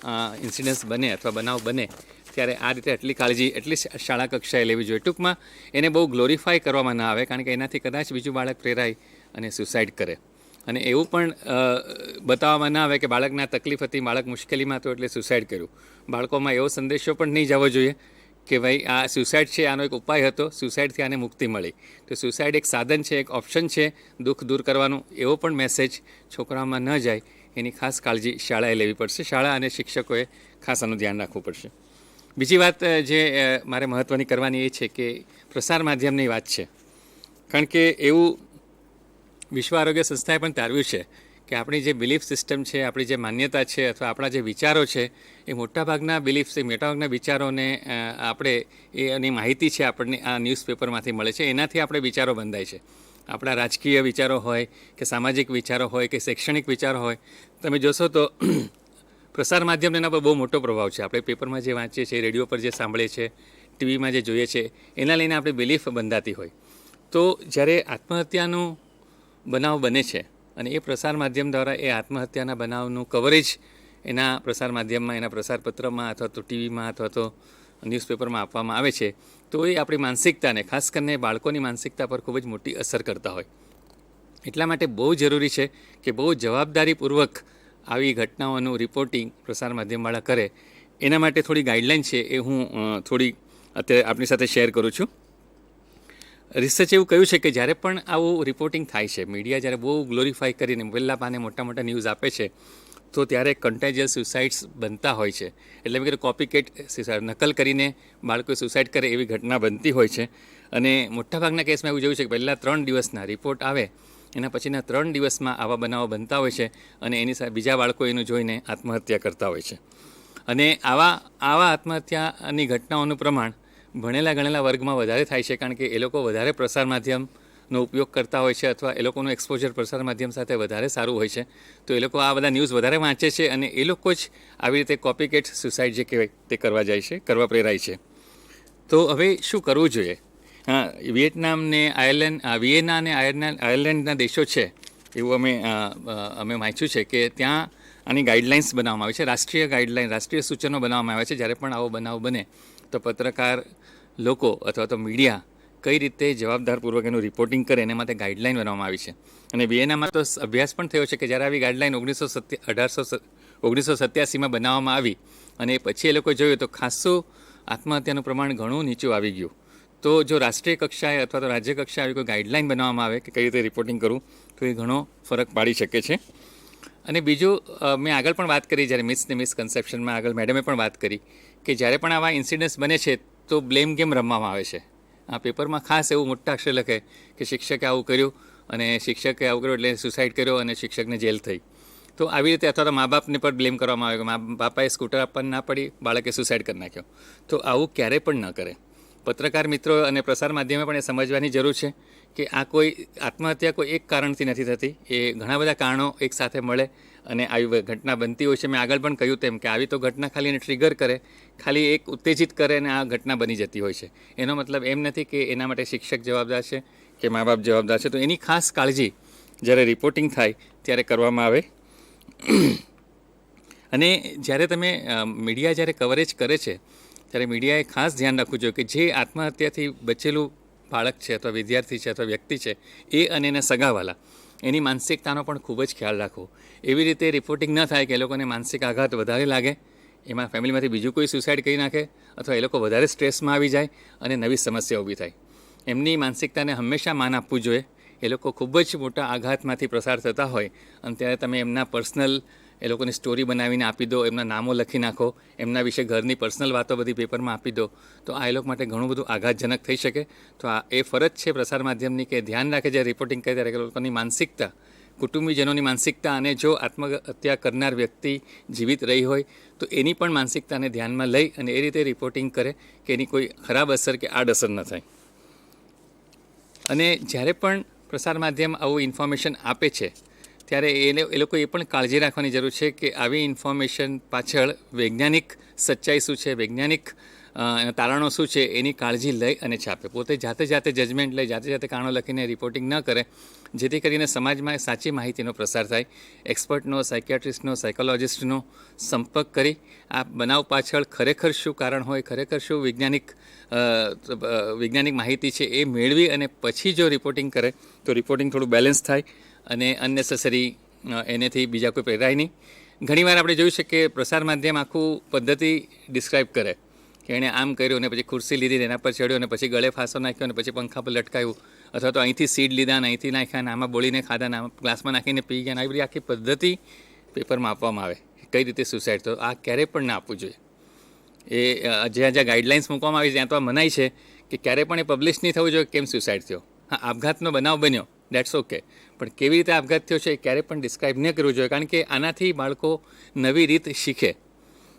ઇન્સિડન્ટ્સ બને અથવા બનાવ બને ત્યારે આ રીતે એટલી કાળજી એટલી શાળા કક્ષાએ લેવી જોઈએ. ટૂંકમાં એને બહુ ગ્લોરીફાય કરવામાં ના આવે, કારણ કે એનાથી કદાચ બીજું બાળક પ્રેરાય અને સુસાઇડ કરે. અને એવું પણ બતાવવામાં ના આવે કે બાળકને આ તકલીફ હતી, બાળક મુશ્કેલીમાં હતો એટલે સુસાઇડ કર્યું. બાળકોમાં એવો સંદેશો પણ નહીં જવો જોઈએ કે ભાઈ આ સુસાઇડ છે, આનો એક ઉપાય હતો, સુસાઇડથી આને મુક્તિ મળી. તો સુસાઇડ એક સાધન છે, એક ઓપ્શન છે દુઃખ દૂર કરવાનું, એવો પણ મેસેજ છોકરાઓમાં ન જાય એની ખાસ કાળજી શાળાએ લેવી પડશે. શાળા અને શિક્ષકોએ ખાસ આનું ધ્યાન રાખવું પડશે. બીજી વાત જે મારે મહત્ત્વની કરવાની એ છે કે પ્રસાર માધ્યમની વાત છે. કારણ કે એવું વિશ્વ આરોગ્ય સંસ્થાએ પણ તારવ્યું છે કે આપણી જે બિલીફ સિસ્ટમ છે, આપણી જે માન્યતા છે અથવા આપણા જે વિચારો છે એ મોટાભાગના બિલીફ્સ, એ મોટાભાગના વિચારોને આપણે એની માહિતી છે આપણને આ ન્યૂઝપેપરમાંથી મળે છે. એનાથી આપણે વિચારો બંધાય છે. આપણા રાજકીય વિચારો હોય કે સામાજિક વિચારો હોય કે શૈક્ષણિક વિચારો હોય, તમે જોશો તો પ્રસાર માધ્યમનો એના પર બહુ મોટો પ્રભાવ છે. આપણે પેપરમાં જે વાંચીએ છીએ, રેડિયો પર જે સાંભળીએ છીએ, ટીવીમાં જે જોઈએ છે, એના લઈને આપણી બિલીફ બંધાતી હોય. તો જ્યારે આત્મહત્યાનું બનાવ બને છે અને એ પ્રસાર માધ્યમ દ્વારા એ આત્મહત્યાના બનાવનું કવરેજ એના પ્રસાર માધ્યમમાં, એના પ્રસારપત્રમાં અથવા તો ટીવીમાં અથવા તો ન્યૂઝપેપરમાં આપવામાં આવે છે, તો એ આપણી માનસિકતાને, ખાસ કરીને બાળકોની માનસિકતા પર ખૂબ જ મોટી અસર કરતા હોય. એટલા માટે બહુ જરૂરી છે કે બહુ જવાબદારીપૂર્વક આવી ઘટનાઓનું રિપોર્ટિંગ પ્રસાર માધ્યમવાળા કરે. એના માટે થોડી ગાઈડલાઇન છે એ હું થોડી અત્યારે આપણી સાથે શેર કરું છું. રિસર્ચ એવું કહ્યું છે કે જ્યારે પણ આવું રિપોર્ટિંગ થાય છે, મીડિયા જ્યારે બહુ ગ્લોરીફાઈ કરીને પહેલાં પાને મોટા મોટા ન્યૂઝ આપે છે, તો ત્યારે કન્ટેજિયસ સુસાઇડ્સ બનતા હોય છે. એટલે મેં કીધું કોપીકેટ સુસાઇડ, નકલ કરીને બાળકો સુસાઇડ કરે એવી ઘટના બનતી હોય છે. અને મોટાભાગના કેસમાં એવું જોયું છે કે પહેલાં 3 દિવસના રિપોર્ટ આવે, એના પછીના 3 દિવસમાં આવા બનાવો બનતા હોય છે અને એની સાથે બીજા બાળકો એનું જોઈને આત્મહત્યા કરતા હોય છે. અને આવા આત્મહત્યાની ઘટનાઓનું પ્રમાણ ભણેલા ગણેલા વર્ગમાં વધારે થાય છે, કારણ કે એ લોકો વધારે પ્રસાર માધ્યમનો ઉપયોગ કરતા હોય છે અથવા એ લોકોનું એક્સપોઝર પ્રસાર માધ્યમ સાથે વધારે સારું હોય છે. તો એ લોકો આ બધા ન્યૂઝ વધારે વાંચે છે અને એ લોકો જ આવી રીતે કોપીકેટ સુસાઇડ જે કહેવાય તે કરવા જાય છે, કરવા પ્રેરાય છે. તો હવે શું કરવું જોઈએ? વિયેના અને આયર્લેન્ડના દેશો છે એવું અમે વાંચ્યું છે કે ત્યાં આની ગાઈડલાઇન્સ બનાવવામાં આવી છે, રાષ્ટ્રીય ગાઈડલાઇન, રાષ્ટ્રીય સૂચનો બનાવવામાં આવ્યા છે. જ્યારે પણ આવો બનાવ બને તો પત્રકાર લોકો અથવા તો મીડિયા કઈ રીતે જવાબદારપૂર્વક એનું રિપોર્ટિંગ કરે એના માટે ગાઈડલાઇન બનાવવામાં આવી છે. અને વિયેનામાં તો અભ્યાસ પણ થયો છે કે જ્યારે આવી ગાઈડલાઇન 1987માં બનાવવામાં આવી અને પછી એ લોકો જોયું તો ખાસું આત્મહત્યાનું પ્રમાણ ઘણું નીચું આવી ગયું. તો જો રાષ્ટ્રીય કક્ષાએ અથવા તો રાજ્ય કક્ષાએ આવી કોઈ ગાઈડલાઇન બનાવવામાં આવે કે કઈ રીતે રિપોર્ટિંગ કરવું, તો એ ઘણો ફરક પાડી શકે છે. અને બીજું, મેં આગળ પણ વાત કરી, જ્યારે મિસકન્સેપ્શનમાં આગળ મેડમે પણ વાત કરી કે જ્યારે પણ આવા ઇન્સિડન્ટ્સ બને છે તો બ્લેમ ગેમ રમવામાં આવે છે. આ પેપરમાં ખાસ એવું મોટા અક્ષર લખે કે શિક્ષકે આવું કર્યું અને શિક્ષકે આવું કર્યું એટલે સુસાઇડ કર્યો અને શિક્ષકને જેલ થઈ. તો આવી રીતે અથવા તો મા બાપને પણ બ્લેમ કરવામાં આવે કે મા બાપાએ સ્કૂટર આપવાની ના પડી, બાળકે સુસાઇડ કરી નાખ્યો. તો આવું ક્યારેય પણ ન કરે. પત્રકાર મિત્રો અને પ્રસાર માધ્યમે પણ એ સમજવાની જરૂર છે કે આ કોઈ આત્મહત્યા કોઈ એક કારણથી નથી થતી, એ ઘણા બધા કારણો એક સાથે મળે અને આવી ઘટના બનતી હોય છે. મેં આગળ પણ કહ્યું તેમ કે આવી તો ઘટના ખાલી એને ટ્રિગર કરે, ખાલી એક ઉત્તેજિત કરે અને આ ઘટના બની જતી હોય છે. એનો મતલબ એમ નથી કે એના માટે શિક્ષક જવાબદાર છે કે મા બાપ જવાબદાર છે. તો એની ખાસ કાળજી જ્યારે રિપોર્ટિંગ થાય ત્યારે કરવામાં આવે. અને જ્યારે તમે મીડિયા જ્યારે કવરેજ કરે છે ત્યારે મીડિયાએ ખાસ ધ્યાન રાખવું જોઈએ કે જે આત્મહત્યાથી બચેલું બાળક છે અથવા વિદ્યાર્થી છે અથવા વ્યક્તિ છે એ અને એના સગાવાલા એની માનસિકતાનો પણ ખૂબ જ ખ્યાલ રાખવો. એવી રીતે રિપોર્ટિંગ ન થાય કે એ લોકોને માનસિક આઘાત વધારે લાગે, એમાં ફેમિલીમાંથી બીજું કોઈ સુસાઇડ કરી નાખે અથવા એ લોકો વધારે સ્ટ્રેસમાં આવી જાય અને નવી સમસ્યા ઊભી થાય. એમની માનસિકતાને હંમેશા માન આપવું જોઈએ. એ લોકો ખૂબ જ મોટા આઘાતમાંથી પ્રસાર થતા હોય અને ત્યારે તમે એમના પર્સનલ એ લોકોની સ્ટોરી બનાવીને આપી દો, એમના નામો લખી નાખો, એમના વિશે ઘરની પર્સનલ વાતો બધી પેપરમાં આપી દો, તો આ એ લોકો માટે ઘણું બધું આઘાતજનક થઈ શકે. તો આ એ ફરજ છે પ્રસાર માધ્યમની કે ધ્યાન રાખે જ્યારે રિપોર્ટિંગ કરે ત્યારે લોકોની માનસિકતા, કુટુંબીજનોની માનસિકતા અને જો આત્મહત્યા કરનાર વ્યક્તિ જીવિત રહી હોય તો એની પણ માનસિકતાને ધ્યાનમાં લઈ અને એ રીતે રિપોર્ટિંગ કરે કે એની કોઈ ખરાબ અસર કે આડઅસર ન થાય. અને જ્યારે પણ પ્રસાર માધ્યમ આવું ઇન્ફોર્મેશન આપે છે ત્યારે એ લોકો એ પણ કાળજી રાખવાની જરૂર છે કે આવી ઇન્ફોર્મેશન પાછળ વૈજ્ઞાનિક સચ્ચાઈ શું છે, વૈજ્ઞાનિક તારણો શું છે એની કાળજી લઈ અને છાપે. પોતે જાતે જજમેન્ટ લઈ જાતે કારણો લખીને રિપોર્ટિંગ ન કરે, જેથી કરીને સમાજમાં સાચી માહિતીનો પ્રસાર થાય. એક્સપર્ટનો, સાયકિયાટ્રિસ્ટનો, સાયકોલોજિસ્ટનો સંપર્ક કરી આ બનાવ પાછળ ખરેખર શું કારણ હોય, ખરેખર શું વૈજ્ઞાનિક માહિતી છે એ મેળવી અને પછી જો રિપોર્ટિંગ કરે તો રિપોર્ટિંગ થોડું બેલેન્સ થાય અને અનનેસેસરી એનેથી બીજા કોઈ પ્રેરાય નહીં. ઘણીવાર આપણે જોયું છે કે પ્રસાર માધ્યમ આખું પદ્ધતિ ડિસ્ક્રાઇબ કરે કે એણે આમ કર્યું અને પછી ખુરશી લીધી, એના પર ચડ્યો અને પછી ગળે ફાંસો નાખ્યો અને પછી પંખા પર લટકાયું, અથવા તો અહીંથી સીડ લીધા અને અહીંથી નાખ્યા અને આમાં બોળીને ખાધા અને આમાં ગ્લાસમાં નાખીને પી ગયા. આવી બધી આખી પદ્ધતિ પેપરમાં આપવામાં આવે કઈ રીતે સુસાઇડ. તો આ ક્યારેય પણ ના આપવું જોઈએ. એ જ્યાં ગાઈડલાઇન્સ મૂકવામાં આવી ત્યાં તો આ મનાય છે કે ક્યારેય પણ એ પબ્લિશ નહીં થવું જોઈએ કેમ સુસાઇડ થયો. હા, આપઘાતનો બનાવ બન્યો, દેટ્સ ઓકે, પણ કેવી રીતે આપઘાત થયો છે એ ક્યારેય પણ ડિસ્ક્રાઇબ ન કરવું જોઈએ, કારણ કે આનાથી બાળકો નવી રીત શીખે.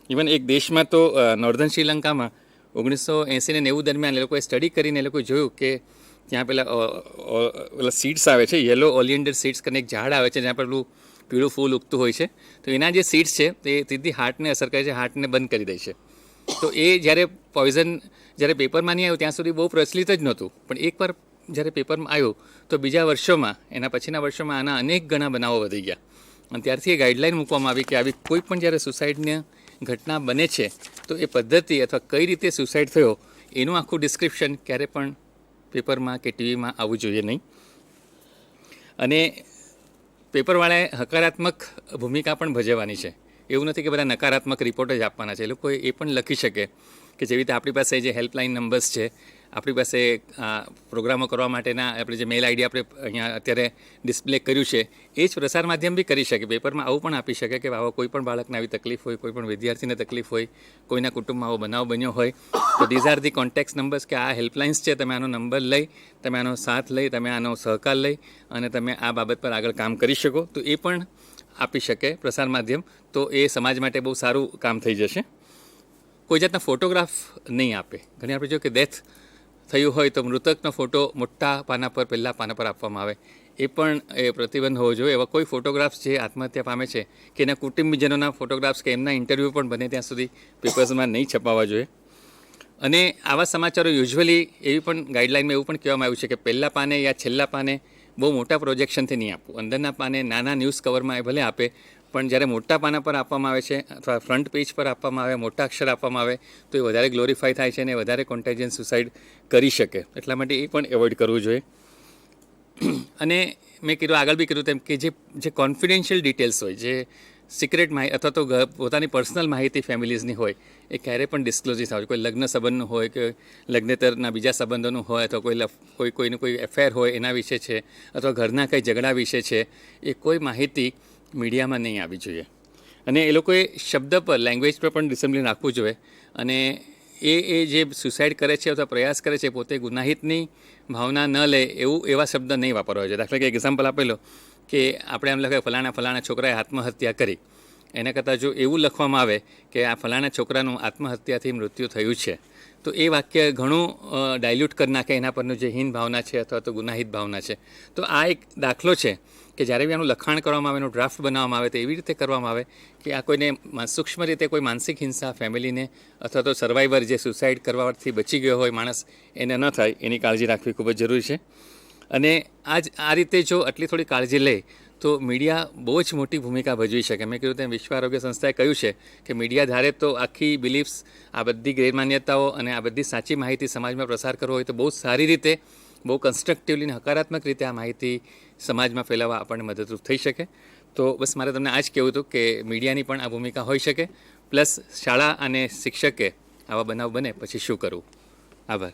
ઇવન એક દેશમાં તો નોર્ધન શ્રીલંકામાં 1980 ને 90 દરમિયાન એ લોકોએ સ્ટડી કરીને એ લોકોએ જોયું કે ત્યાં પેલા સીડ્સ આવે છે, યલો ઓલિયન્ડર સીડ્સ કરીને એક ઝાડ આવે છે જ્યાં પેલું પીળું ફૂલ ઉગતું હોય છે. તો એના જે સીડ્સ છે તે સીધી હાર્ટને અસર કરે છે, હાર્ટને બંધ કરી દે છે. તો એ જ્યારે પોઈઝન જ્યારે પેપરમાં નહીં આવ્યું ત્યાં સુધી બહુ પ્રચલિત જ નહોતું, પણ એકવાર જ્યારે પેપરમાં આવ્યું તો બીજા વર્ષોમાં, એના પછીના વર્ષોમાં આના અનેક ઘણા બનાવો વધી ગયા. અને ત્યારથી એ ગાઈડલાઇન મૂકવામાં આવી કે આવી કોઈ પણ જ્યારે સુસાઇડની ઘટના બને છે તો એ પદ્ધતિ અથવા કઈ રીતે સુસાઇડ થયો એનું આખું ડિસ્ક્રિપ્શન ક્યારે પણ પેપરમાં કે ટીવીમાં આવવું જોઈએ નહીં. અને પેપરવાળાએ હકારાત્મક ભૂમિકા પણ ભજવવાની છે. એવું નથી કે બધા નકારાત્મક રિપોર્ટ જ આપવાના છે. એ લોકોએ એ પણ લખી શકે કે જેવી રીતે આપણી પાસે જે હેલ્પલાઇન નંબર્સ છે, આપણી પાસે પ્રોગ્રામો કરવા માટેના આપણે જે મેલ આઈડી આપણે અહીંયા અત્યારે ડિસ્પ્લે કર્યું છે એ જ પ્રસાર માધ્યમ બી કરી શકે. પેપરમાં આવું પણ આપી શકે કે આવો કોઈ પણ બાળકને આવી તકલીફ હોય, કોઈ પણ વિદ્યાર્થીને તકલીફ હોય, કોઈના કુટુંબમાં આવો બનાવ બન્યો હોય તો these are the contact numbers, કે આ હેલ્પલાઇન્સ છે, તમે આનો નંબર લઈ, તમે આનો સાથ લઈ, તમે આનો સહકાર લઈ અને તમે આ બાબત પર આગળ કામ કરી શકો. તો એ પણ આપી શકે પ્રસાર માધ્યમ, તો એ સમાજ માટે બહુ સારું કામ થઈ જશે. કોઈ જાતના ફોટોગ્રાફ નહીં આપે. ઘણી આપણે જો કે ડેથ થયું હોય તો મૃતકનો ફોટો મોટા પાના પર, પહેલાં પાના પર આપવામાં આવે, એ પણ એ પ્રતિબંધ હોવો જોઈએ. એવા કોઈ ફોટોગ્રાફ્સ જે આત્મહત્યા પામે છે કે એના કુટુંબીજનોના ફોટોગ્રાફ્સ કે એમના ઇન્ટરવ્યૂ પણ બને ત્યાં સુધી પેપર્સમાં નહીં છપાવવા જોઈએ. અને આવા સમાચારો યુઝ્યુઅલી એવી પણ ગાઈડલાઇનમાં એવું પણ કહેવામાં આવ્યું છે કે પહેલાં પાને યા છેલ્લા પાને બહુ મોટા પ્રોજેક્શનથી નહીં આપવું. અંદરના પાને નાના ન્યૂઝ કવરમાં એ ભલે આપે, પણ જ્યારે મોટા પાના પર આપવામાં આવે છે અથવા ફ્રન્ટ પેજ પર આપવામાં આવે, મોટા અક્ષર આપવામાં આવે તો એ વધારે ગ્લોરીફાય થાય છે અને વધારે કોન્ટેજિયસ સુસાઇડ કરી શકે. એટલા માટે એ પણ એવોઇડ કરવું જોઈએ. અને મેં કીધું, આગળ બી કીધું તેમ કે જે કોન્ફિડેન્શિયલ ડિટેલ્સ હોય, જે સિક્રેટ માહિતી અથવા તો પોતાની પર્સનલ માહિતી ફેમિલીઝની હોય, એ ક્યારેય પણ ડિસ્ક્લોઝ નહીં થાય. કોઈ લગ્ન સંબંધનું હોય કે લગ્નેતરના બીજા સંબંધોનું હોય અથવા કોઈનું કોઈ એફેર હોય એના વિશે છે અથવા ઘરના કંઈ ઝઘડા વિશે છે, એ કોઈ માહિતી મીડિયામાં નહીં આવી જોઈએ. અને એ લોકોએ શબ્દ પર, લેંગ્વેજ પર પણ ડિસિપ્લિન રાખવું જોઈએ. અને એ જે સુસાઇડ કરે છે અથવા પ્રયાસ કરે છે પોતે ગુનાહિતની ભાવના ન લે એવા શબ્દ નહીં વાપરવા જોઈએ. દાખલા કે એક્ઝામ્પલ આપેલો કે આપણે એમ લખે ફલાણા છોકરાએ આત્મહત્યા કરી, એના કરતાં જો એવું લખવામાં આવે કે આ ફલાણા છોકરાનું આત્મહત્યાથી મૃત્યુ થયું છે, તો એ વાક્ય ઘણું ડાયલ્યુટ કરી નાખે એના પરનું જે હીન ભાવના છે અથવા તો ગુનાહિત ભાવના છે. તો આ એક દાખલો છે કે જ્યારે બી આનું લખાણ કરવામાં આવે, એનું ડ્રાફ્ટ બનાવવામાં આવે તો એવી રીતે કરવામાં આવે કે આ કોઈને સૂક્ષ્મ રીતે કોઈ માનસિક હિંસા ફેમિલીને અથવા તો સર્વાઈવર જે સુસાઇડ કરવાથી બચી ગયો હોય માણસ, એને ન થાય એની કાળજી રાખવી ખૂબ જ જરૂરી છે. અને આ રીતે જો આટલી થોડી કાળજી લે તો મીડિયા બહુ જ મોટી ભૂમિકા ભજવી શકે. મેં કીધું તેમ વિશ્વ આરોગ્ય સંસ્થાએ કહ્યું છે કે મીડિયા ધારે તો આખી બિલીફ્સ, આ બધી ગેરમાન્યતાઓ અને આ બધી સાચી માહિતી સમાજમાં પ્રસાર કરવો હોય તો બહુ સારી રીતે, બહુ કન્સ્ટ્રક્ટિવલી અને હકારાત્મક રીતે આ માહિતી સમાજમાં ફેલાવવા આપણને મદદરૂપ થઈ શકે. તો બસ મારે તમને આ જ કહેવું હતું કે મીડિયાની પણ આ ભૂમિકા હોઈ શકે. પ્લસ શાળા અને શિક્ષકે આવા બનાવ બને પછી શું કરવું. આભાર.